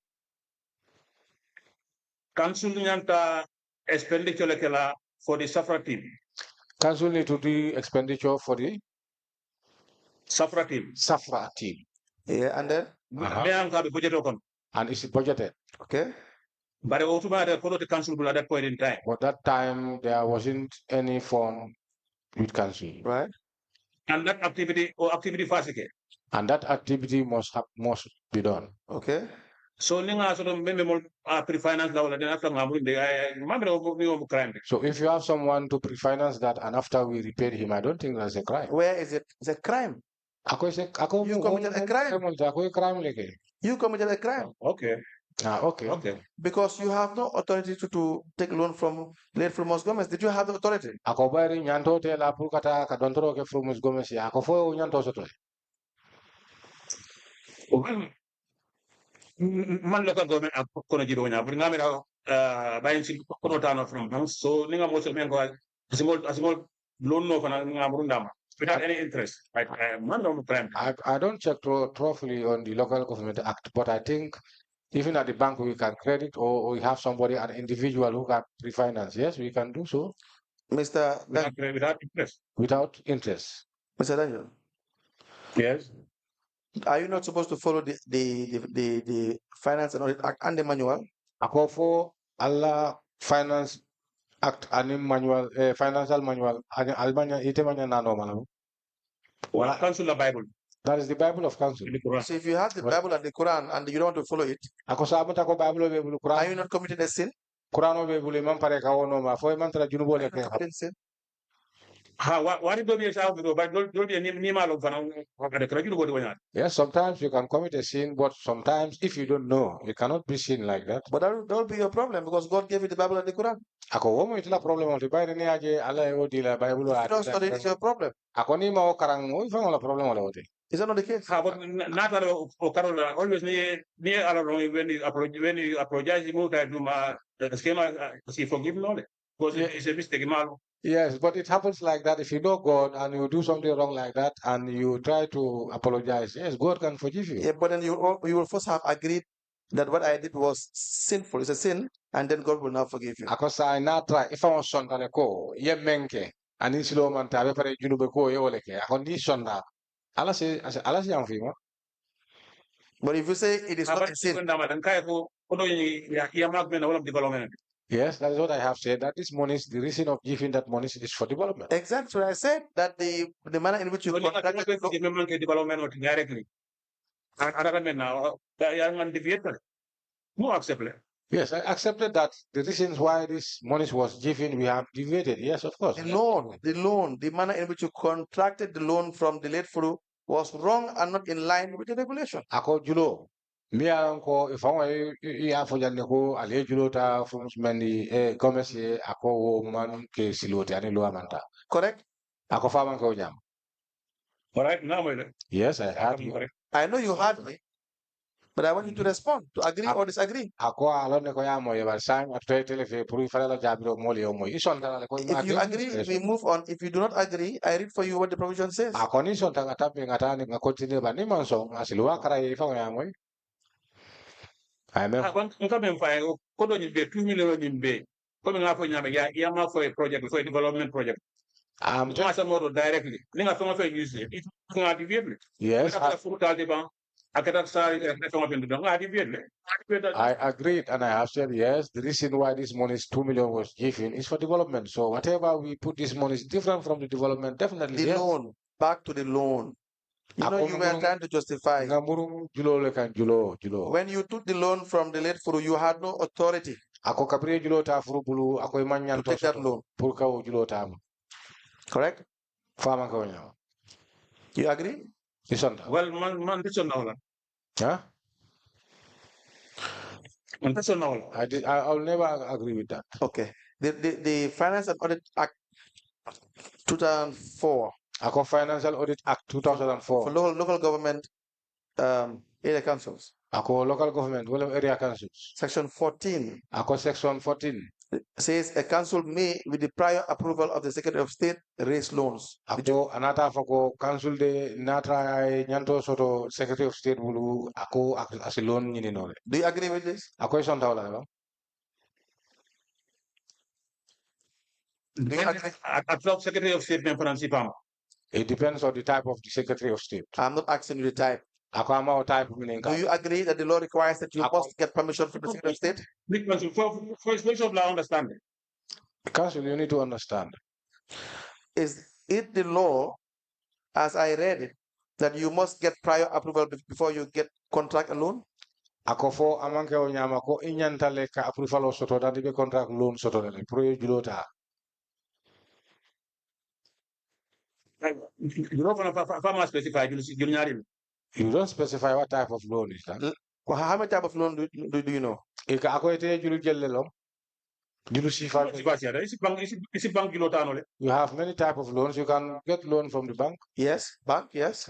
Council nyanta expenditure lekela for the Safra team. Council need to do expenditure for the Safra team. Safra team. Yeah, and then? And it's budgeted. Okay. But also the council at that point in time. But that time there wasn't any form with council. Right. And that activity or activity fasike. And that activity must be done. Okay. So pre-finance So if you have someone to pre-finance that and after we repaid him, I don't think that's a crime. Where is it? It's a crime. You committed a crime. You committed a crime. Okay. Okay. Because you have no authority to take loan from late famous government. Did you have the authority? Nyanto te la pulkata ka dontoro ke famous government ya ako fo nyanto soto. Man local government kono jido nya buri ngamira bayin ci kono tano from so ninga mo so men ko asimol loan no fana ngamru ndama without any interest. I don't check thoroughly on the local government act, but I think even at the bank we can credit or we have somebody, an individual who can refinance. Yes, we can do so. Mr. Without interest. Without interest. Mr. Daniel. Yes. Are you not supposed to follow the Finance and Audit Act and the manual? Akofo Allah Finance Act and manual, financial manual. Albania itemanya nano manam. Well, Council the Bible. That is the Bible of Council. So if you have the Bible and the Quran and you don't want to follow it, are you not committing a sin? Quran sin. Yes, sometimes you can commit a sin, but sometimes if you don't know, it cannot be sin like that. But that will be your problem because God gave you the Bible and the Quran. It's your problem. Is that not the case? Always when you apologize, you forgive knowledge. Because it's a mistake. Yes, but it happens like that. If you know God and you do something wrong like that and you try to apologize, yes, God can forgive you. Yeah, but then you will first have agreed that what I did was sinful. It's a sin, and then God will now forgive you. Because I not try. If I was son ko, ye menke, and in slow man tabe pare junube ko ye oleke. A condition that Allah say young female. But if you say it is not a sin. Yes, that is what I have said. That this money, the reason of giving that money is for development. Exactly. So I said that the manner in which you contracted development directly. No acceptable. Yes, I accepted that the reasons why this money was given, we have deviated. Yes, of course. The loan, the manner in which you contracted the loan from the late Furu was wrong and not in line with the regulation. Ako julo. Mi anko if I for janeko ale julo ta from many commerce ako wo man ke silote ani lo amanta. Correct? Ako faman ko jam. All right, now yes, I had you. I know you had me, but I want you to respond, to agree or disagree. Ako alon ne ko yamo ye balsang at telefe puri fala jabiro moli o mo. Ison tala ko if you agree, we move on. If you do not agree, I read for you what the provision says. Ako ni son tanga tapi ngatani ngakotini ba ni manso asiluwa kara ye fa yamo. I mean, kodo ni be 2 million ni be. Komi ngafo nyame ya ma for a project, for a development project. Directly. Ninga fama for use it. Yes. I agreed, and I have said yes. The reason why this money is 2 million was given is for development. So whatever we put this money is different from the development. Definitely. The loan, back to the loan. You know, you were trying to justify. When you took the loan from the late Furu, you had no authority to take that loan. Correct? You agree? Well, man, this one now. Huh? I'll never agree with that. Okay. The Finance and Audit Act 2004. Financial Audit Act 2004. For local government area councils. Local government area councils. Section 14. Section 14. Says a council may, with the prior approval of the Secretary of State, raise loans. Anata council de natra nyanto soto Secretary of State bulu as a loan ni nore. Do you agree with this? Do you agree? Secretary of State it depends on the type of the Secretary of State. I'm not asking you the type. Do you agree that the law requires that you must get permission from the Secretary of State? For understanding. Council, you need to understand. Is it the law, as I read it, that you must get prior approval before you get contract a loan? Akofo amanke onyama ko inyantale ka approval soto dadi be contract loan soto le pro julota. You don't specify. You don't specify what type of loan is that. How many type of loan do you know? You have many type of loans. You can get loan from the bank. Yes, bank. Yes.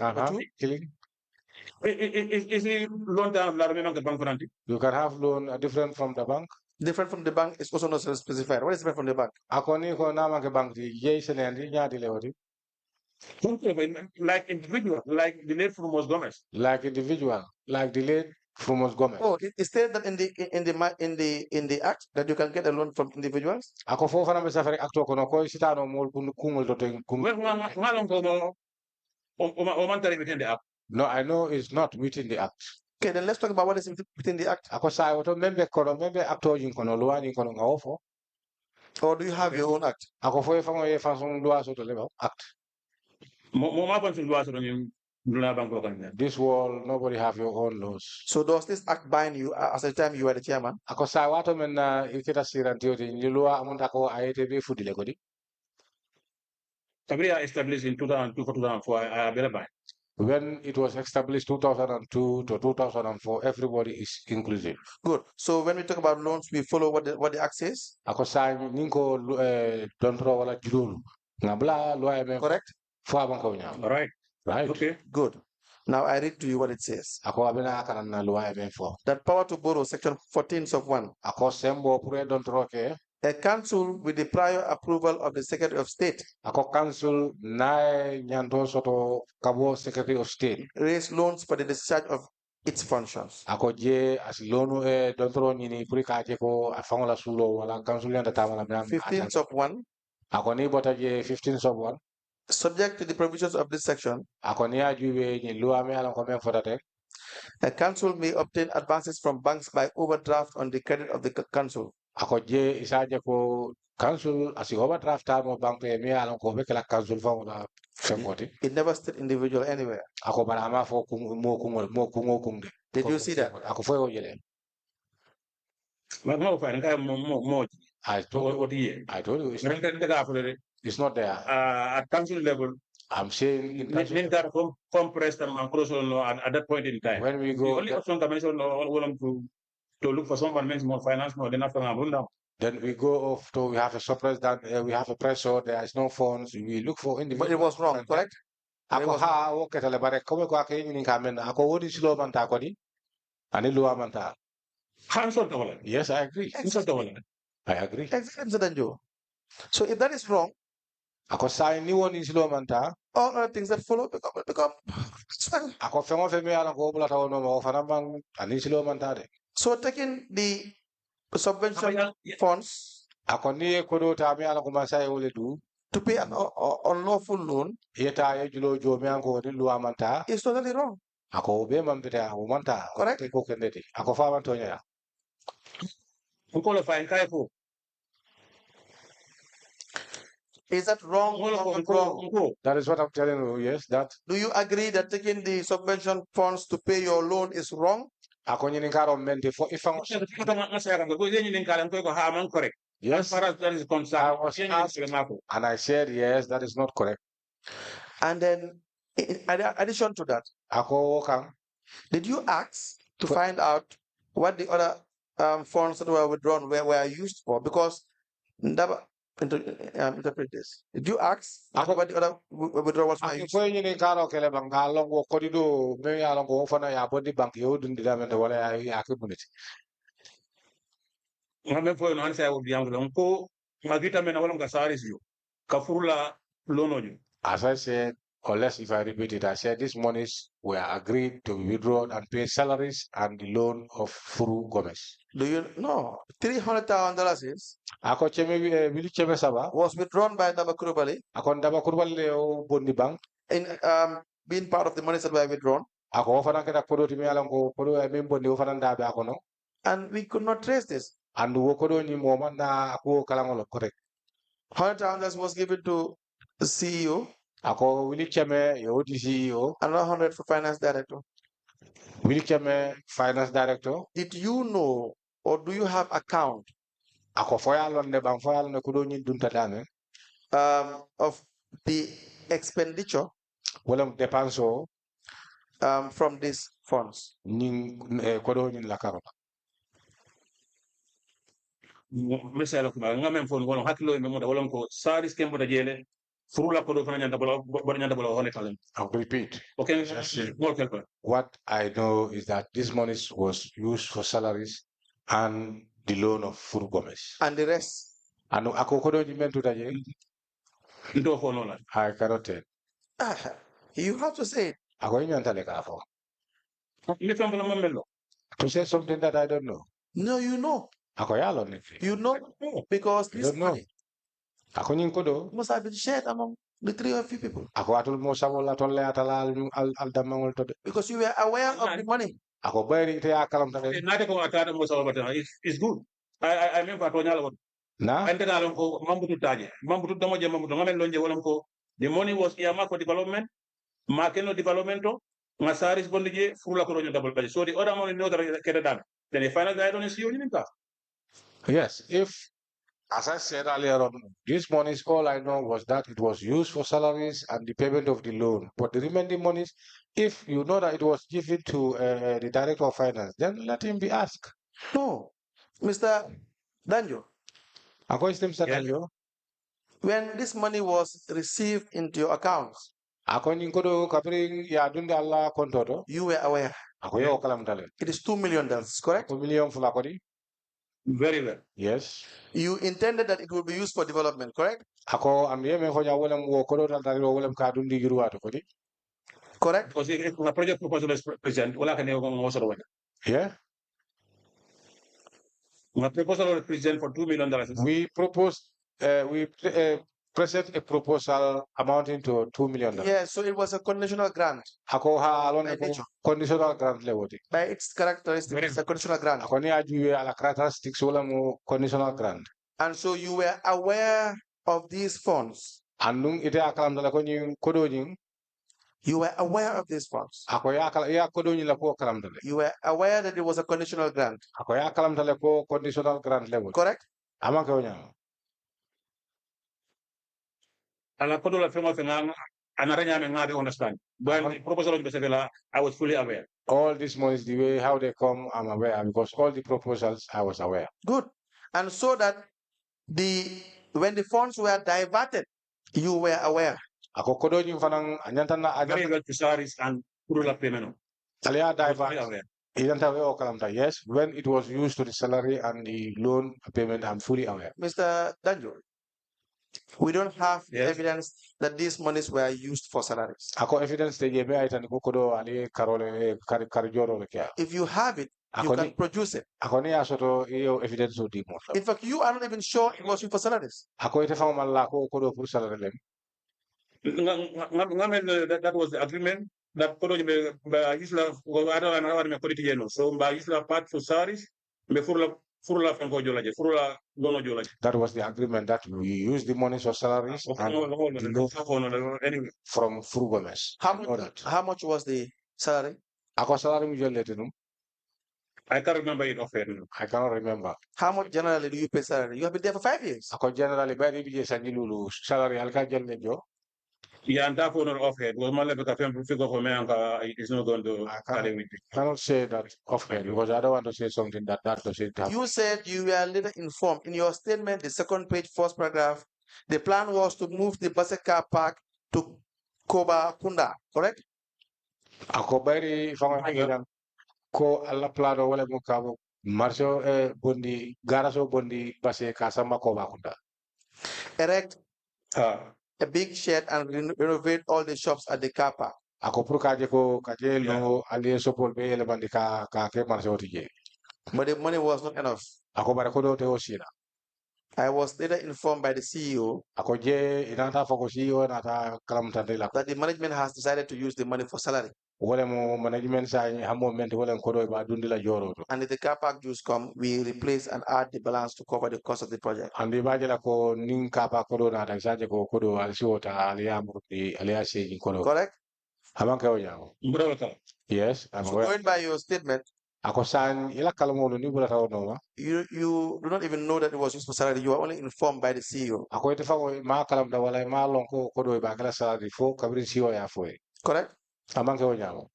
Is it loan bank? You can have loan different from the bank. Different from the bank is also not specified. What is different from the bank? Like individual, like the late Frumos Gomez. Like individual, like the late Frumos Gomez. Oh, it stated that in the act that you can get a loan from individuals. No, I know it's not within the act. Okay, then let's talk about what is within the act. Or do you have your own act? This world, nobody have your own laws. So does this act bind you as the time you were the chairman? Established in 2002 for 2004, when it was established 2002 to 2004, everybody is inclusive. Good. So when we talk about loans, we follow what the act says. Correct? Right. Right. Okay. Good. Now I read to you what it says. That power to borrow, section 14 of 1. A council with the prior approval of the Secretary of State. Secretary of State. Raise loans for the discharge of its functions. 15th of 1. 15th of 1. Subject to the provisions of this section, a council may obtain advances from banks by overdraft on the credit of the council. It never stated individual anywhere. Did you see that? I told you. It's not there. At council level, I'm saying at that point in time. When we go, the only option to look for someone makes more finance more than after down. Then we go off to we have a surplus that we have a pressure. There is no funds. We look for individual. But it was wrong, correct? Yes, I agree. I agree. Exactly. So if that is wrong, all other things that follow become so taking the subvention funds to pay an unlawful loan is totally wrong. Correct? Is that wrong or not wrong? That is what I'm telling you, yes. That. Do you agree that taking the subvention funds to pay your loan is wrong? Yes. As far as that is concerned, I was asked, and I said, yes, that is not correct. And then, in addition to that, did you ask to find out what the other funds that were withdrawn were used for? Because interpret this. Did you ask what the other withdrawals were used for? Ngame fo no ansa ya udiangu ko magita mena wala ngasaris yo kafurula lono yo. As I said, or less if I repeat it, I said these monies were agreed to be withdrawn and pay salaries and the loan of Furu Gomez. Do you know $300,000 is Was withdrawn by Dabakurubali bank in being part of the monies that were withdrawn? And we could not trace this. And $100,000 was given to the CEO. CEO. Another 100 for finance director. Finance director. Did you know or do you have account of the expenditure from these funds? Misala kuma ngame fo wala hakilo me mo da wala ko saris kembo da jele furula ko do fana nyanda bolo hone talent. I'll repeat. Okay, what I know is that this money was used for salaries and the loan of Furu Gomez. And the rest? And I cannot tell. You have to say it. To say something that I don't know. No, you know. You know because this money must have been shared among the three of you people. Because you were aware of the money. It's good. I mean for Tonyala. The money was earmarked for development, market developmental, Masaris Bondije, Fula Coronia double pay. So the other money know that done. Then the final guy don't see you in that. Yes, if, as I said earlier on, this money, all I know was that it was used for salaries and the payment of the loan. But the remaining monies, if you know that it was given to the director of finance, then let him be asked. No, Mr. Danjo. Danjo. When this money was received into your accounts, you were aware. It is $2 million, correct? Very well. Yes. You intended that it will be used for development, correct? Correct? Because the project proposal is present. Yeah. My proposal was present for $2 million. We proposed, present a proposal amounting to $2 million. Yeah, so it was a conditional grant. Conditional grant level. By its characteristics, it's a conditional grant. Conditional grant. And so you were aware of these funds. You were aware of these funds. You were aware that it was a conditional grant. Correct? Understand. When the proposal of the I was fully aware. All these monies, the way how they come, I'm aware because all the proposals I was aware. Good. And so that when the funds were diverted, you were aware. Very well to salaries and Kurula payment. Yes, when it was used to the salary and the loan payment, I'm fully aware. Mr. Danjo, we don't have evidence that these monies were used for salaries. Evidence If you have it, You can produce it. evidence In fact, you are not even sure it was used for salaries. That was the agreement that isla so isla part for salaries that was the agreement that we use the money for salaries anyway. From Frugomes. How much was the salary? I can't remember it offhand. I cannot remember. How much generally do you pay salary? You have been there for 5 years. Generally, salary yeah, and that not offhand. Was my level figure for me it's not going to I cannot say that offhand because I don't want to say something that doesn't happen. You said you were later informed in your statement, the second page, first paragraph. The plan was to move the Basse car park to Koba Kunda, correct? Akobari ko alla plano wala mo kabo marso bondi garaso bondi Basse kasama Koba Kunda. Erect a big shed and renovate all the shops at the car park. Ako pro kaje ko kaje no ali support be ele bandi ka ke marso tije. But the money was not enough. Ako bara ko do te osira. I was later informed by the CEO ako je inata foko CEO nata kalamtande la that the management has decided to use the money for salary. Wala mo management sa hamo mente wala ko do ba dundi la joro. And if the car park dues come, we replace and add the balance to cover the cost of the project. Andi baje la ko nin car park ko do na saje ko do alsiota aliya murti aliya seji ko do. Correct? Hamanke o yawo. Yes, I'm so aware. going by your statement, Ako san ila kalmolo ni bula tawo no you do not even know that it was used for salary. You are only informed by the CEO. Ako ite fa ma kalam da wala ma lon ko do ba kala salary fo kabrin CEO ya fo. Correct? Hamanke o yawo.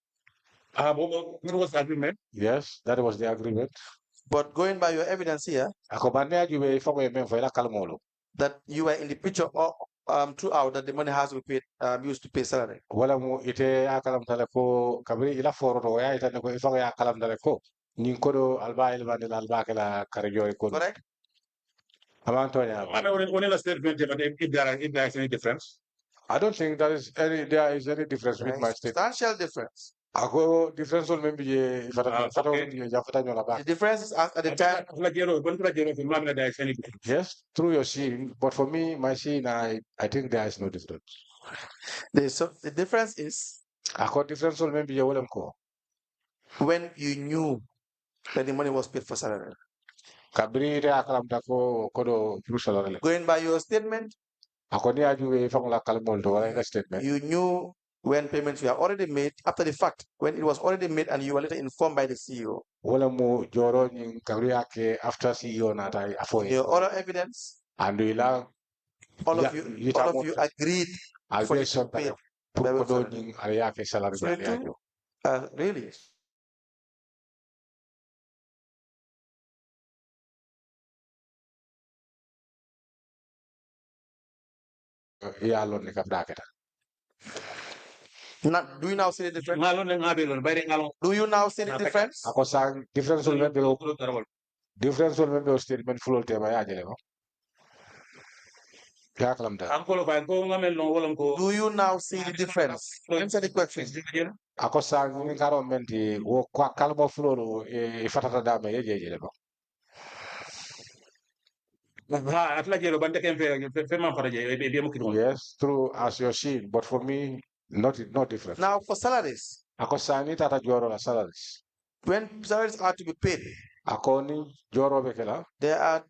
That was the agreement. Yes, that was the agreement. But going by your evidence here, ako bande ajube fa ko men fo ila kalmolo. That you were in the picture throughout that the money has to be paid, used to pay salary. Wala mo ite akalam tale ko kabri ila foro to ya ite ko ifa ya akalam tale ko nin ko do alba ilba de alba kala karjo ko. Correct? Amanto ya. I mean, when a statement, if there is any difference. I don't think there is any difference with my statement. Substantial difference. Ako difference will maybe The difference is at the time. Yes, through your scene, but for me, my scene, I think there is no difference. The difference is Ako difference will maybe when you knew that the money was paid for salary. Going by your statement, you knew when payments were already made after the fact, when it was already made and you were later informed by the CEO. After CEO your other evidence, and all of you agreed for it to pay. Really? Now, do you now see the difference? Do you now see the difference? Difference will be statement full tema ya jele ko. Do you now see the difference? Answer the question. Ako sa ngi karo menti wo kwa kalbo floro e fatata dame ye jele ko. Yes, true as your sheet, but for me, not different. Now for salaries. Ako sa ni tata joro la salaries. When salaries are to be paid, Ako joro bekela. There are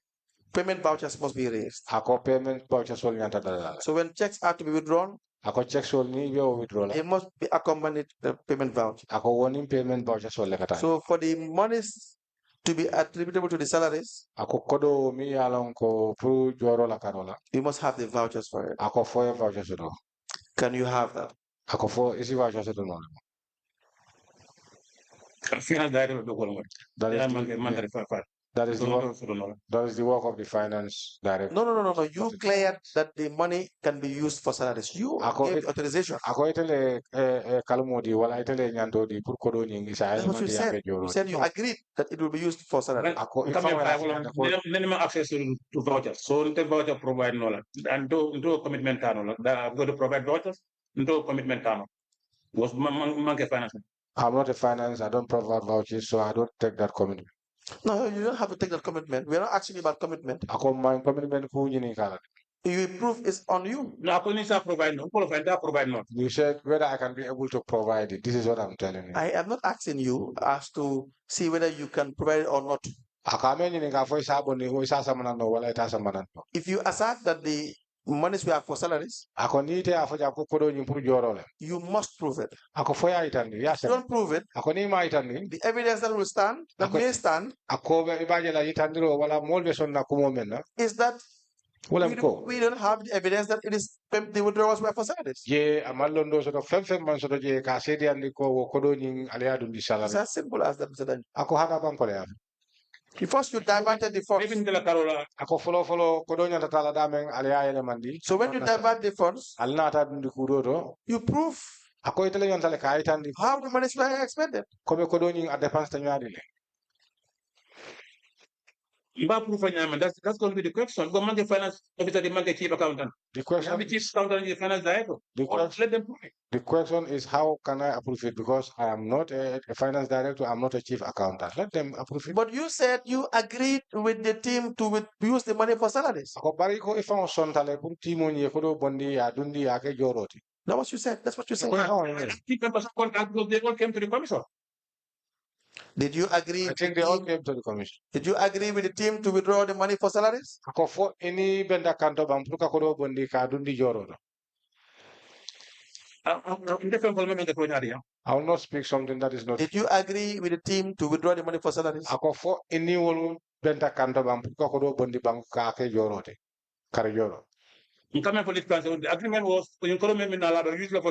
payment vouchers must be raised. Ako payment vouchers will nyanta dala. So when checks are to be withdrawn, Ako checks will ni yo withdraw. It must be accompanied the payment voucher. Ako warning payment vouchers will lekata. So for the monies to be attributable to the salaries, Ako kodo mi along ko pro joro la karola. You must have the vouchers for it. Ako for vouchers do. Can you have that? Ako for isi vouchers do no. That is the work of the finance director. No. You cleared that the money can be used for salaries. You gave authorization. Ako itele kalmodi wala itele nyanto di pur kodo nyingi sa. That's what you said. You said you agreed that it will be used for salaries. Ako minimum access to vouchers. So the voucher provide no and do commitment no. That I'm going to provide vouchers. Do commitment no. Was monkey finance. I'm not a finance. I don't provide vouchers, so I don't take that commitment. No, you don't have to take that commitment. We're not asking you about commitment. Ako my commitment ku yini kala. You proof is on you. No, I couldn't provide no. Provide not. You said whether I can be able to provide it. This is what I'm telling you. I am not asking you as to see whether you can provide it or not. If you assert that the monies we have for salaries, you must prove it. If you don't prove it, the evidence that will stand, that may stand, is that we don't have the evidence that it is the withdrawals were for salaries. It's as simple as that, Mr. Danjo. First, you diverted the funds. So when you divert the funds, you prove how the monies were expended. That's going to be the question. Go the finance officer, the chief accountant. The question, the chief accountant, the finance director. Let them prove it. The question is, how can I approve it? Because I am not a finance director, I'm not a chief accountant. Let them approve it. But you said you agreed with the team to use the money for salaries. That's what you said. That's what you said. Chief members of contract, they all came to the commission. Did you agree? I think they all came to the commission. Did you agree with the team to withdraw the money for salaries? I will not speak something that is not. Did you agree with the team to withdraw the money for salaries? The agreement was to use for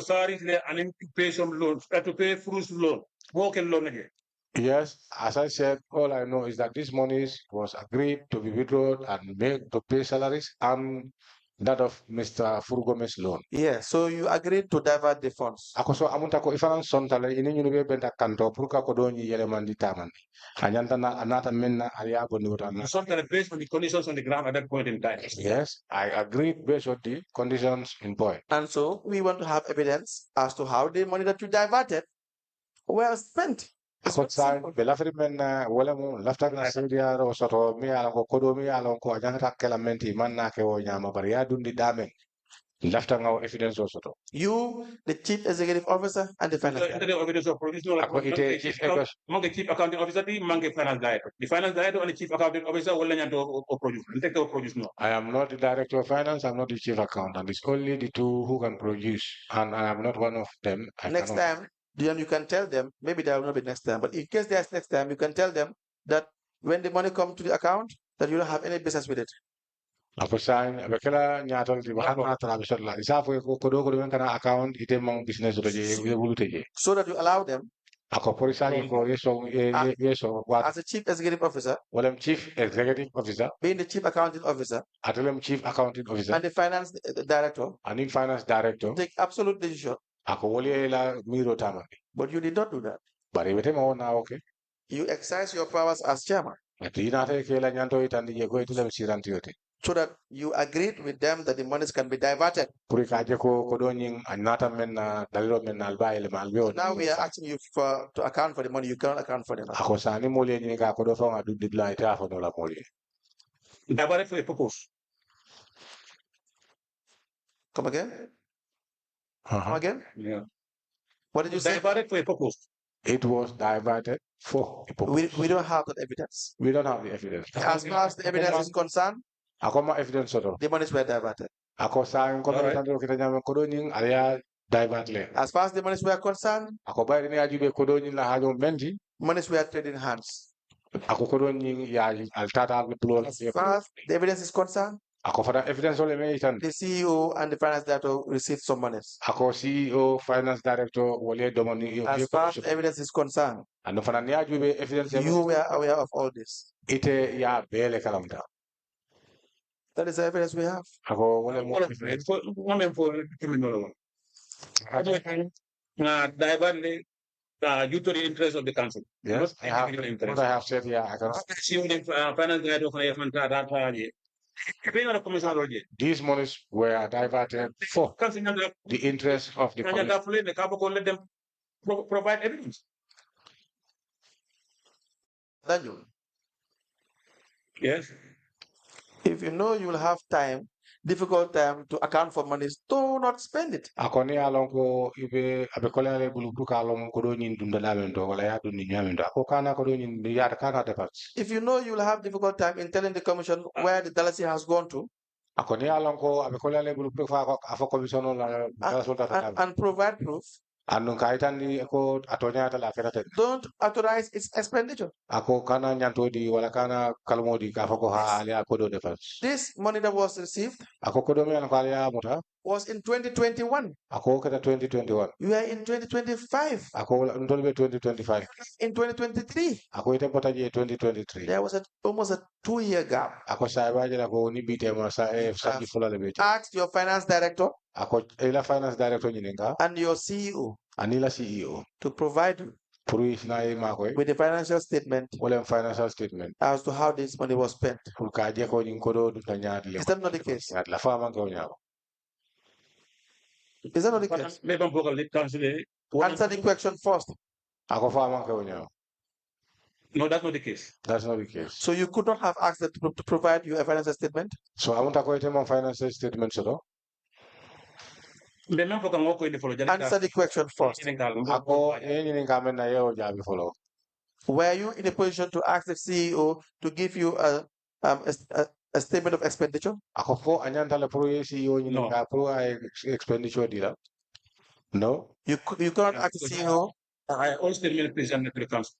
salaries and to pay some loans, to pay fruits loan, walking loan again. Yes, as I said, all I know is that this money was agreed to be withdrawn and made to pay salaries and that of Mr. Furgome's loan. Yes, so you agreed to divert the funds. Akoso amunta ko ifanan sontale ini nyunu benta kanto pruka ko doni yele mandi tamani. Anyanta na anata menna aliya boni wotana. Sontale based on the conditions on the ground at that point in time. Yes, I agreed based on the conditions in point. And so we want to have evidence as to how the money that you diverted were spent. Outside, belafri menna wala mo lafta na sedia ro soto mi ala ko kodo mi ala ko ajanta kelamenti manna ke o nyama bariya dundi dame lafta ngaw evidence o soto. You, the chief executive officer, and the finance director. The chief accounting officer, the finance director. The finance director and the chief accounting officer will learn to produce. I am not the director of finance. I'm not the chief accountant. It's only the two who can produce, and I am not one of them. Next time, then you can tell them, maybe there will not be next time, but in case there's next time, you can tell them that when the money comes to the account, that you don't have any business with it. Account so that you allow them as a chief executive officer, being the chief accounting officer, and the finance director, take absolute decision. But you did not do that. You exercise your powers as chairman. So that you agreed with them that the monies can be diverted. Now we are asking you to account for the money. You cannot account for them. Diverted for a purpose. Come again? Come again? Yeah. What did you say? Diverted for a purpose. It was diverted for a purpose. We don't have that evidence. We don't have the evidence. As far as the evidence is concerned, the monies were diverted. As far as the monies were concerned, monies were trading hands. As far as the evidence is concerned, the CEO and the finance director received some monies. As far as the evidence is concerned, you were aware of all this. That is the evidence we have. Due to the interest of the council. Yes, I have what I have said here. I cannot. These monies were diverted for the interest of the community. Let them provide evidence. Danjo. Yes. If you know you will have time, difficult time to account for monies, do not spend it. Akoni alonko ibe abekolale bulu ka alon ko do nyin dunda lamento wala ya dundi nyamento ako kana ko do nyin ya kana depats. If you know you will have difficult time in telling the commission where the dalasi has gone to, Akoni alonko abekolale bulu fa afo commission la and provide proof. Anu kaitan di ako atonya ata la ferate. Don't authorize its expenditure. Ako kana nyanto di wala kana kalmo di ka fako ha ali ako do defense. This money that was received Ako ko do mi an kwalia muta was in 2021. ako kata 2021. You are in 2025. Ako ndolbe 2025. In 2023. Ako ite pota je 2023. There was almost a 2-year gap. Ako sa baje la ko ni bite mo sa sa di fula le bite. Ask your finance director. Ako ila finance director nyininga. And your CEO. Anila CEO. To provide you with the financial statement as to how this money was spent. Is that not the case? Is that not the case? Answer the question first. No, that's not the case. That's not the case. So you could not have asked them to provide you a financial statement? So I want to go to financial statement, so answer the question first. Were you in a position to ask the CEO to give you a statement of expenditure? No. You cannot ask the CEO. All statements presented to the council.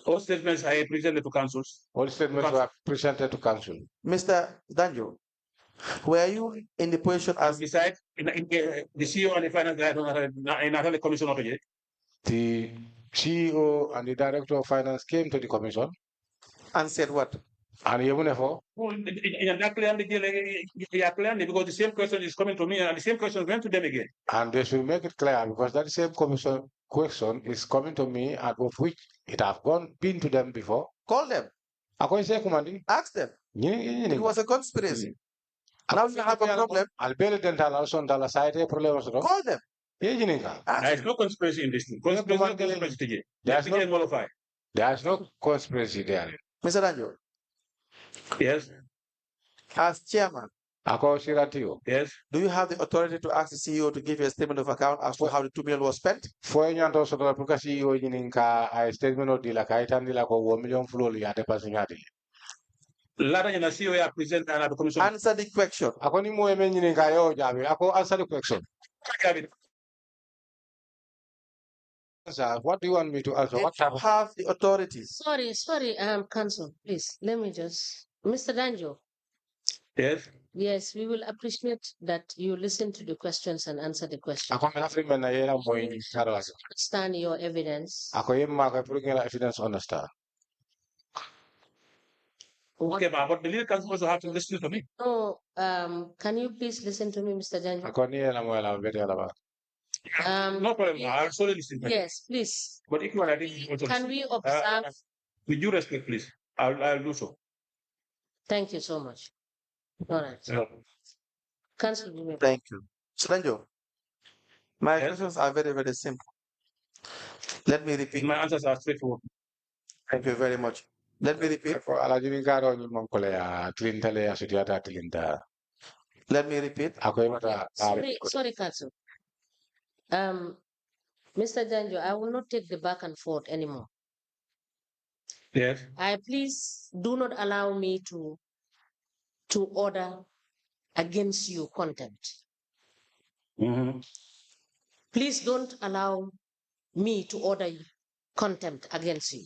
All statements are presented to councils. All statements were presented to council. Mr. Danjo, were you in the position as besides the CEO and the finance director in the commission of the CEO and the director of finance came to the commission and said what? And even if because the same question is coming to me and the same question went to them again. And they should make it clear because that same commission question is coming to me and of which it have been to them before. Call them. Ask them. It was a conspiracy. Now you have a problem. Call them. There is no conspiracy in this thing. There is no conspiracy there. Mr. Danjo. Yes. As chairman. Yes. Do you have the authority to ask the CEO to give you a statement of account as to how the 2 million was spent? Answer the question. Answer the question. What do you want me to answer? What have the authorities? Sorry, counsel, please, let me just, Mr. Danjo. Yes. Yes, we will appreciate that you listen to the questions and answer the questions. Understand your evidence. Understand. Okay, but the legal counsel also have to listen to me. No, can you please listen to me, Mr. Danjo? No problem. I'll solely listen to you. Yes, please. But equally, I think can we observe? With due respect, please. I'll do so. Thank you so much. All right. Council. Thank you. Danjo, my questions are very, very simple. Let me repeat. My answers are straightforward. Thank you very much. Let me repeat. Let me repeat. Sorry, Council. Mr. Danjo, I will not take the back and forth anymore. Yes. Please do not allow me to order against you contempt. Please don't allow me to order contempt against you.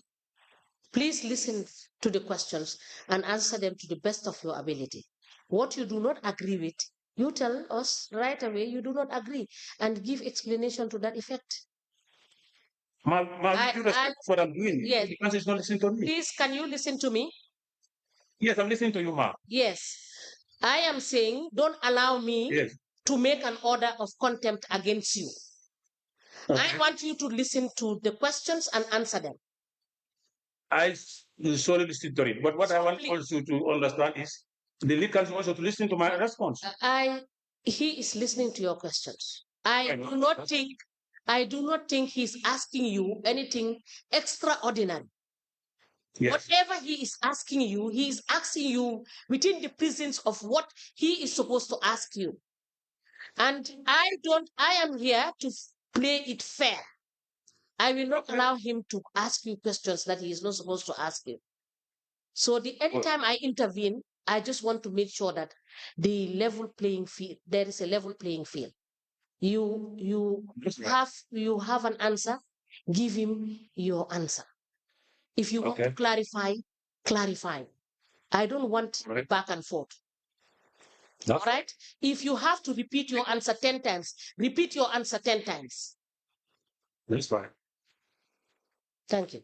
Please listen to the questions and answer them to the best of your ability. What you do not agree with, you tell us right away you do not agree and give explanation to that effect. What I'm doing. Yes. The answer is not listening to me. Please, can you listen to me? Yes, I'm listening to you, ma'am. Yes. I am saying don't allow me to make an order of contempt against you. Okay. I want you to listen to the questions and answer them. I solely listen to it. But what I want also to understand is the lead counsel also to listen to my response. He is listening to your questions. I do not think I do not think he's asking you anything extraordinary. Yes. Whatever he is asking you, he is asking you within the presence of what he is supposed to ask you. And I am here to play it fair. I will not allow him to ask you questions that he is not supposed to ask you. So anytime I intervene, I just want to make sure that the level playing field, there is a level playing field. You have an answer, give him your answer. If you want to clarify, clarify. I don't want back and forth. All right? If you have to repeat your answer 10 times, repeat your answer 10 times. That's fine. Thank you.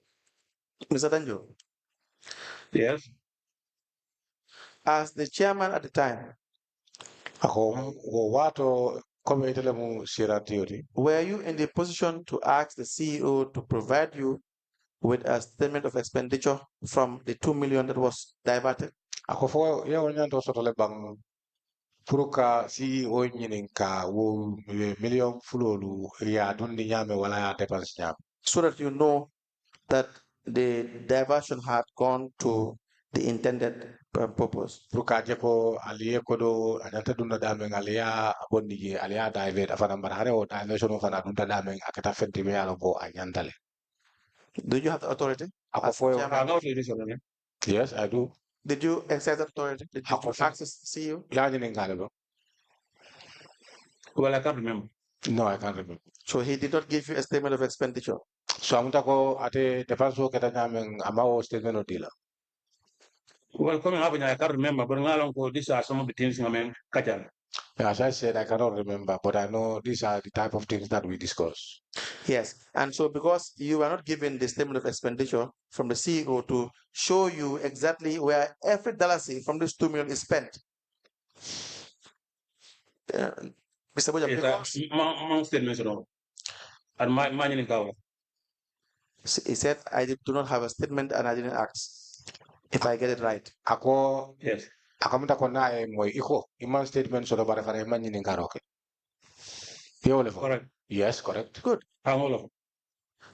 Mr. Danjo. Yes. As the chairman at the time, were you in the position to ask the CEO to provide you with a statement of expenditure from the 2 million that was diverted? Puruka CEO nyinin ka wo million fulolu ya dundi nyame wala ya depends nyame. So that you know that the diversion had gone to the intended purpose. Puruka jeko aliye kodo ananta dunda dame aliya abondi je aliya divert afana marhare o diversion afana dunda dame akata fenti me yalo ko anyantale. Do you have the authority? Yes, I do. Did you exercise that authority? Did you ask the CEO? Well, I can't remember. No, I can't remember. So he did not give you a statement of expenditure? So I'm ko ate defanso keta nyame amawo statement of dealer. Well, coming up, I can't remember, but these are some of the things I mean, As I said, I cannot remember, but I know these are the type of things that we discuss. Yes, and so because you were not given the statement of expenditure from the CEO to show you exactly where every dollar from this 2 million is spent. Mr. Boja, he said, I do not have a statement and I didn't ask, if I get it right. Yes. Akamta ko na mo iko iman statement so bara fara iman nin karoke. Correct. Yes, correct. Good.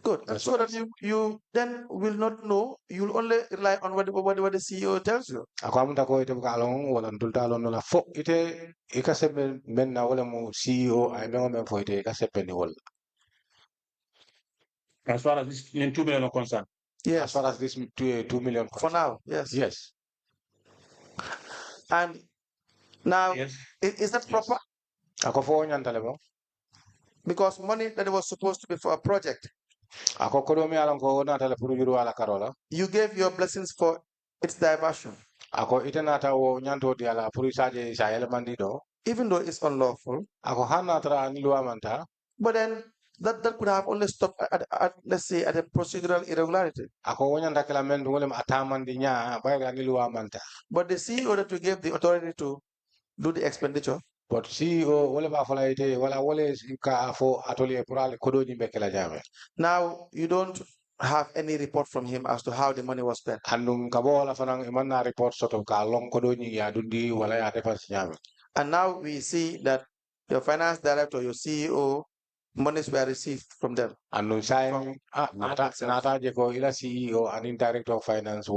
Good. That's so that you then will not know, you'll only rely on what the CEO tells you. Akamta ko ite ka long wala ndulta lon la fo ite ikase men na wala mo CEO ay men fo ite ikase ni wala. As far as this 2 million are concerned. Yes. As far as this 2 million for now, yes. Yes. And now, yes. Is that proper? Because money that was supposed to be for a project, you gave your blessings for its diversion. Even though it's unlawful, but then that could have only stopped at let's say at a procedural irregularity. But the CEO that you gave the authority to do the expenditure, but CEO now you don't have any report from him as to how the money was spent. And now we see that your finance director, your CEO, monies were received from them. And CEO and director of finance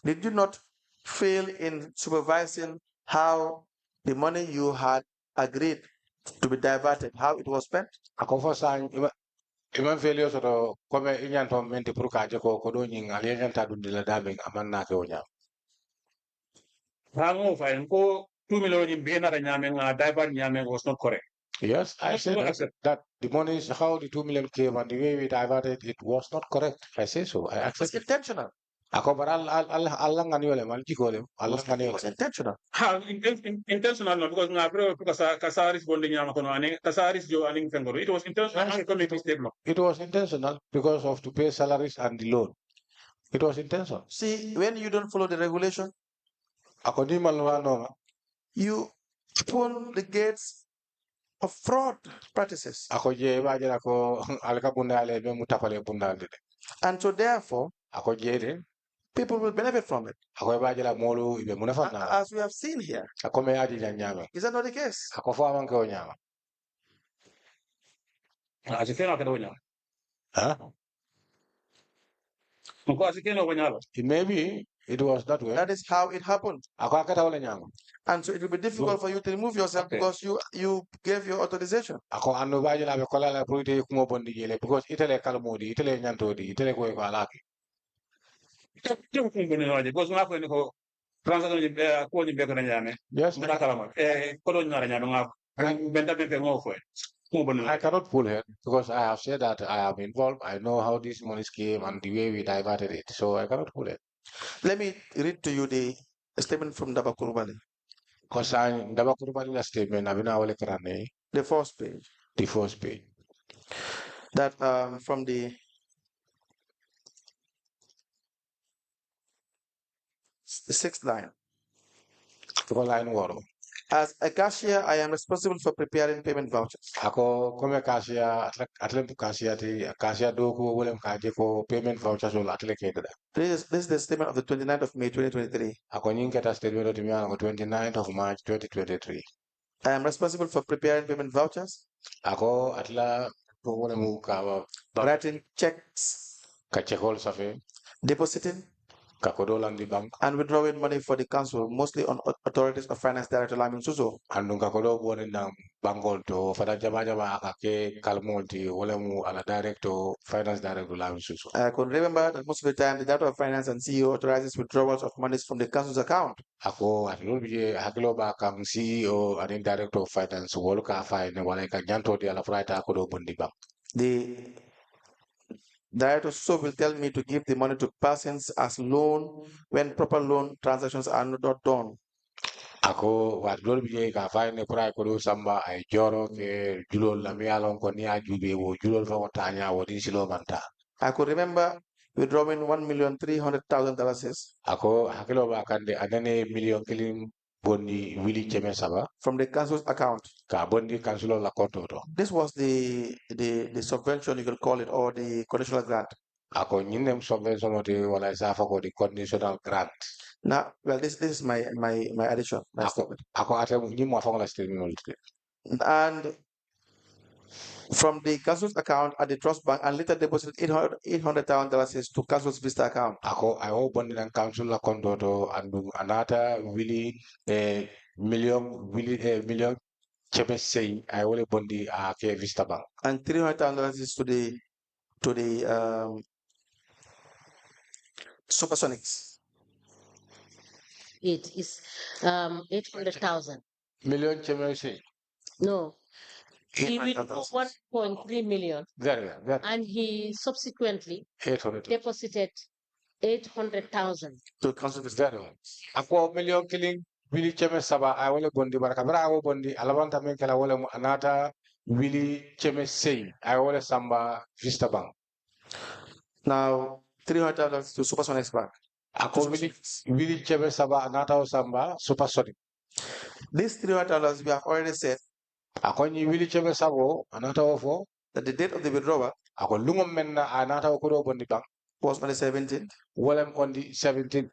did you not fail in supervising how the money you had agreed to be diverted, how it was spent? Even failure sort of come in to mente pour ka ko do nyin aliyan ta dun dila dabe amanna ke onya. Hango fine ko 2 million in Bena divert nyame was not correct. Yes, I said that the money is how the 2 million came and the way we diverted it was not correct. I say so. I accept it was intentional. Ako baral Allah ngani mal jikole Allah ngani it was intentional. Intentional no because na pro kasaris bonding nyama kono ani kasaris jo aning fengoro. It was intentional. It was intentional because of to pay salaries and the loan. It was intentional. See, when you don't follow the regulation, you open the gates of fraud practices. And so therefore, people will benefit from it. As we have seen here. Is that not the case? Así que no quedó ya. Huh? Maybe it was that way. That is how it happened. And so it will be difficult for you to remove yourself because you gave your authorization. Because itele kalmodi, itele nyantodi, itele ko alaki. Yes. I cannot pull it because I have said that I am involved. I know how this money came and the way we diverted it. So I cannot pull it. Let me read to you the statement from Dabakurubali. Because Dabakurubali statement, the first page. The first page. That from the sixth line. As a cashier, I am responsible for preparing payment vouchers. Ako come cashier, atlem cashier cashier do ko wolem kaje ko payment vouchers wala atle keda. This is the statement of the 29th of May 2023. Ako nyin keta statement of the 29th of March 2023. I am responsible for preparing payment vouchers. Ako atla ko wolem ka writing checks. Ka checkol safe. Depositing. Bank. And withdrawing money for the council, mostly on authorities of finance director Misuse. And Kakodo won Bangol to Fada Jama Akake Kalmonti, Olemu ala director, finance director Misuse. I could remember that most of the time the director of finance and CEO authorizes withdrawals of monies from the council's account. Ako at Lubie Hakiloba Kam CEO and director of finance, Woluka Fine, Walaka Janto de la Frata Kodo Bundi Bank. The director so will tell me to give the money to persons as loan when proper loan transactions are not done. Ako wat lol biye ka fayne pray ko do samba ay joro ke julol la mi alon ko ni ajube wo julol fa watanya wo di silo manta. I could remember withdrawing $1,300,000. Ako hakilo ba kande anane million kilim bondi wili cheme saba from the council's account. Ka bondi council la konto to. This was the subvention, you could call it, or the conditional grant. Ako nyinem subvention oti wala safa ko di conditional grant. Now, well, this is my addition. Ako ate nyimo afonga statement. And from the council's account at the trust bank and later deposited $800,000 to council's Vista account. Ako I hope on the council la konto to and another really million chebe say I will bondi ke Vista bank. And $300,000 to the Supersonics. It is 800,000. Million chebe say. No. He withdrew 1.3 million. Very. And he subsequently 800. deposited 800,000. To council very well. Ako million killing Willie Cheme Saba, I will bondi Barakabra, I will bondi Alavanta Menkala Wolem Anata, Willie Cheme Say, I will Samba Vista Bank. Now $300,000 to Supersonics Bank. Ako Willie Cheme Saba Anata Samba Supersonic. These $300,000 we have already said. Akoni Willie Cheme Sabo Anata Ofo. That the date of the withdrawal. Ako Lungom Menna Anata Okuro Bondi Bank. Was on the 17th. Wolem on the 17th.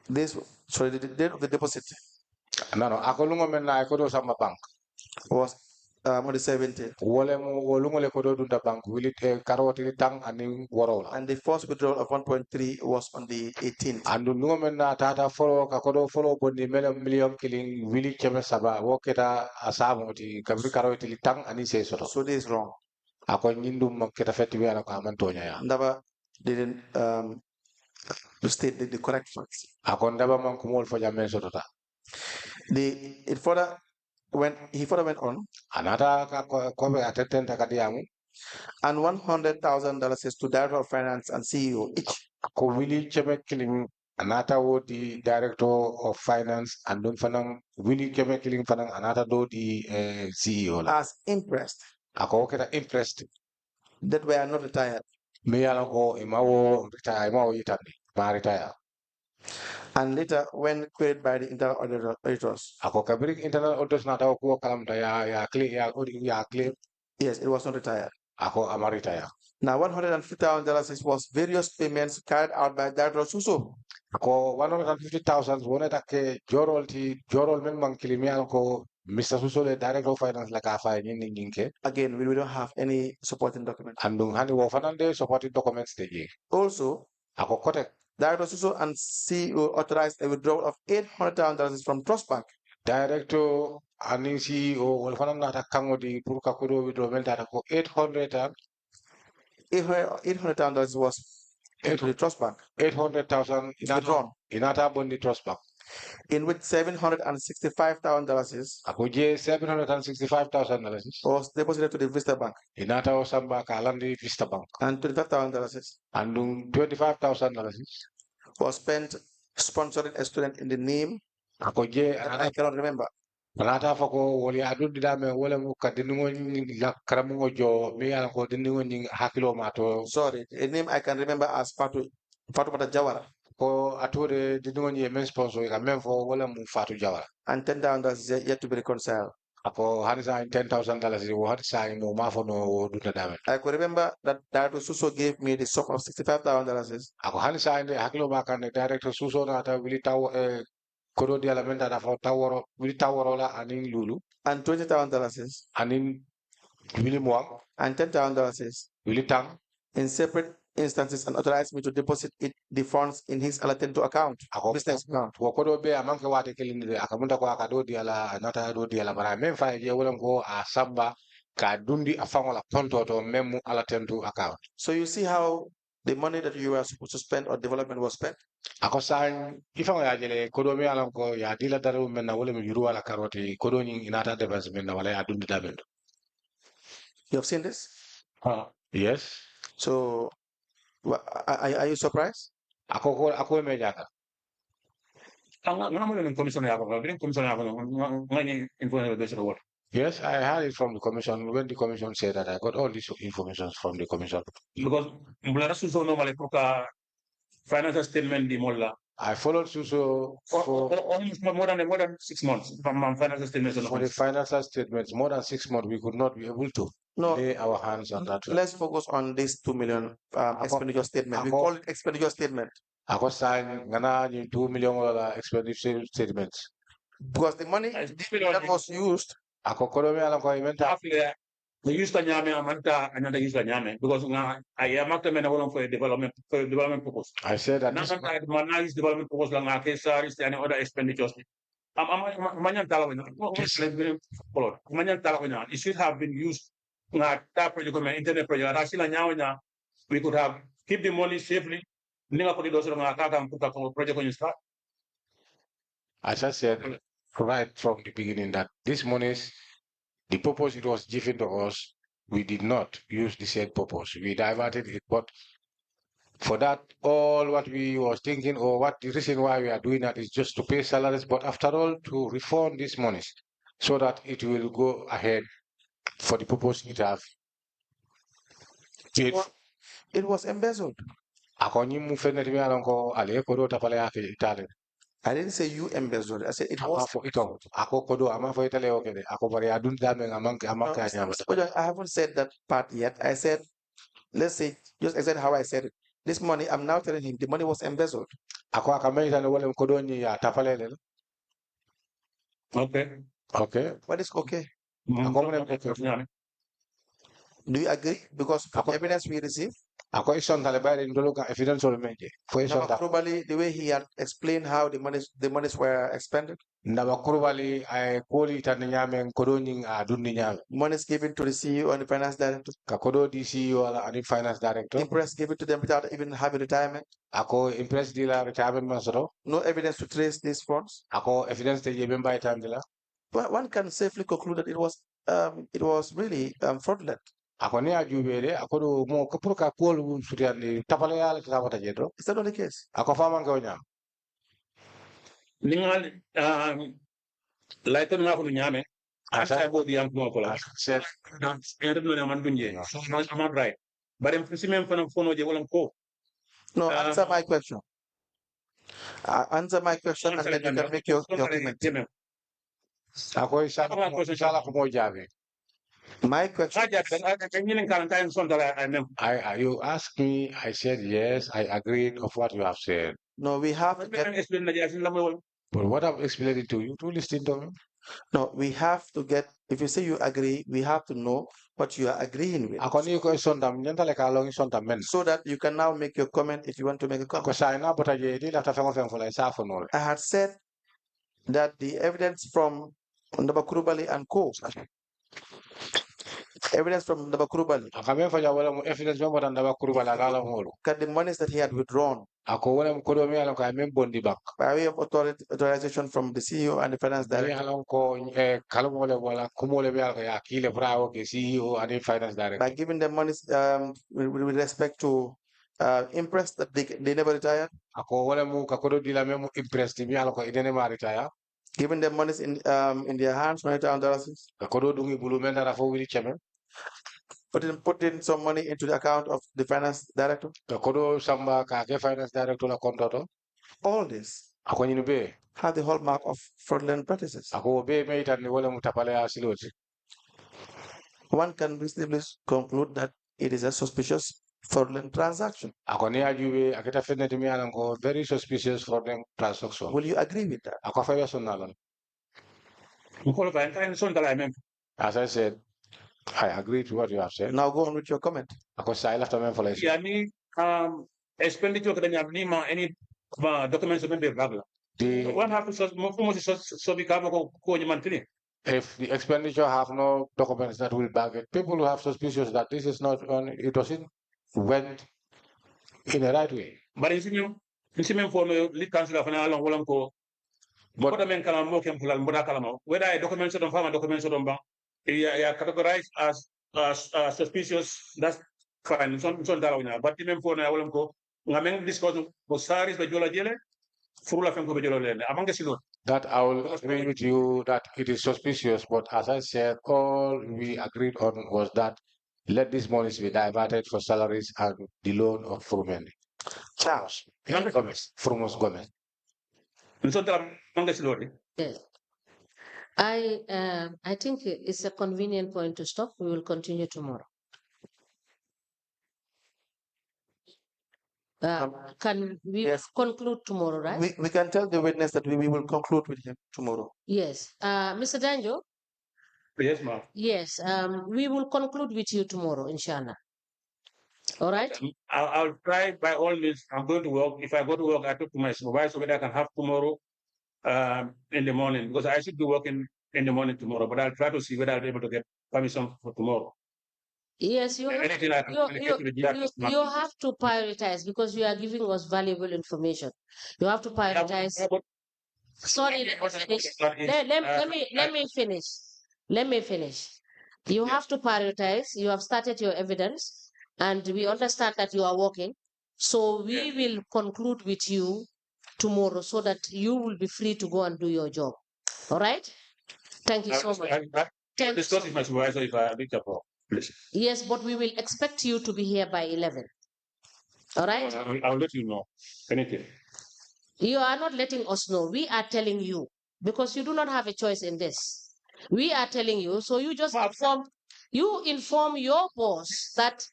The date of the deposit. No. Ako Lungom Menna Akodo Samba Bank. Was on the 17th. Wolungole Kodo Dunda Bank. Will it Karoti Tang and Worola. And the first withdrawal of 1.3 was on the 18th. And Lungomena Tata follow Kakodo follow Bondi million killing Willie Cheme Saba, Woketa Asamoti, Kabri Karoti Tang and he says so. So this is wrong. Ako Nindum Ketafetia Kamantonia. Never didn't state the correct facts. Ako never mankumol for Jamen Sotota. He further went on. Another cover attendant Akadiamu. And $100,000 to director of finance and CEO each. Ako Willie Cheme killing another would the director of finance and Dunfanang Willie Cheme killing Fanang another do the CEO. As impressed. Ako keta impressed. That we are not retired. Me alako imawo retire imawo yitani ma retire. And later, when queried by the internal auditors. Ako kabrik internal auditors na tawo ko kalam ya clear. Yes, it was not retired. Ako ama retire. Now $150,000 was various payments carried out by Director Suso. Ako 150,000 wona take jorol men man kilimi alko Mr. Suso, the director of finance, like a fine in Again, we don't have any supporting documents. And Hani Wafanande supporting documents. Also, Ako correct. Director Suso and CEO authorized a withdrawal of $800,000 from Trust Bank. Director and CEO Wafananda Kangodi Purkakuro withdrawal data for $800,000 was into the Trust Bank. 800,000 withdrawn. In Ata Bondi Trust Bank. In which $765,000 $765,000 was deposited to the Vista Bank. In Ata Osamba Kalandi Vista Bank. And $25,000 And $25,000 was spent sponsoring a student in the name I cannot remember. Anata fako wali adu didame wala mu kadingo la karamungo jo me ala ko dingo ni hakilo mato. Sorry, a name I can remember as Fatu Jawara. Ko ature dingo ni men sponsor ka men fo wala mu Fatu Jawara. And $10,000 is yet to be reconciled. Ako hanisa $10,000 wo hanisa mo mafo no duta dame. I could remember that Director Suso gave me the sum of $65,000. Ako hanisa inde hakilo makane Director Suso na ata wili tawo kodo di alamenta da fo taworo wili taworo la anin lulu. And $20,000. Anin wili mwang. And $10,000. Wili tang. In separate instances and authorized me to deposit the funds in his Alatento account, business account. Wakodo be amanke wate kilindi akamunta kwa akado di ala anata do di ala bara men fa je wolam ko asamba ka dundi afangola konto to memu Alatento account. So you see how the money that you were supposed to spend on development was spent? Ako san ifango ya jele kodo me alam ko ya dila daru men na wolem yuru ala karoti kodo nyin inata development na wala ya dundi damendo. You have seen this? Yes. So are you surprised? Ako me jaka. Yes, I heard it from the commission when the commission said that I got all this information from the commission. Because financial statement di molla. I followed Suso for almost more than 6 months from financial statements. For the financial statements, more than 6 months, we could not be able to lay our hands on that. Let's focus on this 2 million expenditure statement. We call it expenditure statement. Ako sign ngana yung $2 million expenditure statements. Because the money that was used. Ako kono me alam ko inventa. The use the nyame amanta another use the nyame because I am after men for development purpose. I said that this use development purpose lang akesa is any other expenditures. Manyan talawin. Manyan talawin. It should have been used na tap project internet project. Asila nyawa we could have keep the money safely. Ninga ko didoso nga kaka puta ko project ko start. As I said right from the beginning that this monies, the purpose it was given to us, we did not use the said purpose. We diverted it, but for that, all what we was thinking or what the reason why we are doing that is just to pay salaries, but after all, to refund these monies so that it will go ahead for the purpose it have. It was embezzled. I didn't say you embezzled. I said it was. I haven't said that part yet. I said, let's say, just exactly how I said it. This money, I'm now telling him the money was embezzled. Okay. Okay. What is okay? Do you agree? Because from evidence we received, probably the way he had explained how the monies were expended. Monies given to the CEO and the finance director. Impress given to them without even having retirement. No evidence to trace these funds. But one can safely conclude that it was really fraudulent. Is that not the case? No, answer my question. Answer my question and then you can make your comment. My question. You asked me, I said yes, I agreed of what you have said. No, we have. But what I've explained to you, to listen to me. No, we have to get, if you say you agree, we have to know what you are agreeing with. So that you can now make your comment if you want to make a comment. I had said that the evidence from Ndabakurubali and Co. Evidence from Ndabakurubali. Got the monies that he had withdrawn by way of authorization from the CEO and the finance director. By giving them monies with respect to impress that they never retired. Giving them monies in their hands, $20,000. Putting some money into the account of the finance director. All this have the hallmark of fraudulent practices. One can reasonably conclude that it is a suspicious fraudulent transaction. Very suspicious fraudulent transaction. Will you agree with that? As I said, I agree to what you have said. Now go on with your comment. Yeah, expenditure any documents one have to if the expenditure have no documents that will back it, people who have suspicions that this is not on, it doesn't went in the right way. But in for lead council of an along Wolamco, but I mean, whether I documents on farm documents on bank, categorized as suspicious, that's fine. But even for Wolamco, Namen discuss was Saris by Jola Jele, full of among the that I will agree with you that it is suspicious, but as I said, all we agreed on was that let these monies be diverted for salaries and the loan of Furumeni. Charles, Gomez, Frumos Gomez. Yes. I think it's a convenient point to stop. We will continue tomorrow. Can we conclude tomorrow, right? We can tell the witness that we will conclude with him tomorrow. Yes. Mr. Danjo? Yes, ma'am. Yes. We will conclude with you tomorrow, inshallah. All right? I'll try by all means. I'm going to work. If I go to work, I talk to my supervisor whether I can have tomorrow in the morning, because I should be working in the morning tomorrow, but I'll try to see whether I'll be able to get permission for tomorrow. Yes, you have to prioritize, because you are giving us valuable information. You have to prioritize. Sorry, let me finish. Let me finish. You have to prioritize. You have started your evidence, and we understand that you are working. So we will conclude with you tomorrow so that you will be free to go and do your job. All right? Thank you so much. Discuss with my supervisor if I reach up. Please. Yes, but we will expect you to be here by 11. All right? I'll let you know. Anything. You are not letting us know. We are telling you, because you do not have a choice in this. We are telling you, so you just inform your boss that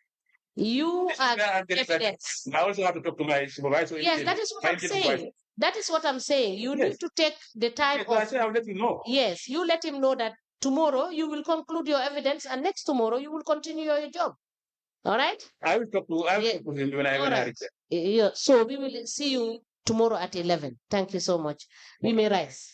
you are evidence. I also have to talk to my supervisor. Yes, that is what I'm saying. That is what I'm saying. You need to take the time I say I'll let you know. Yes, you let him know that tomorrow you will conclude your evidence, and next tomorrow you will continue your job. All right? I will talk to him when I reach there. So we will see you tomorrow at 11. Thank you so much. We may rise.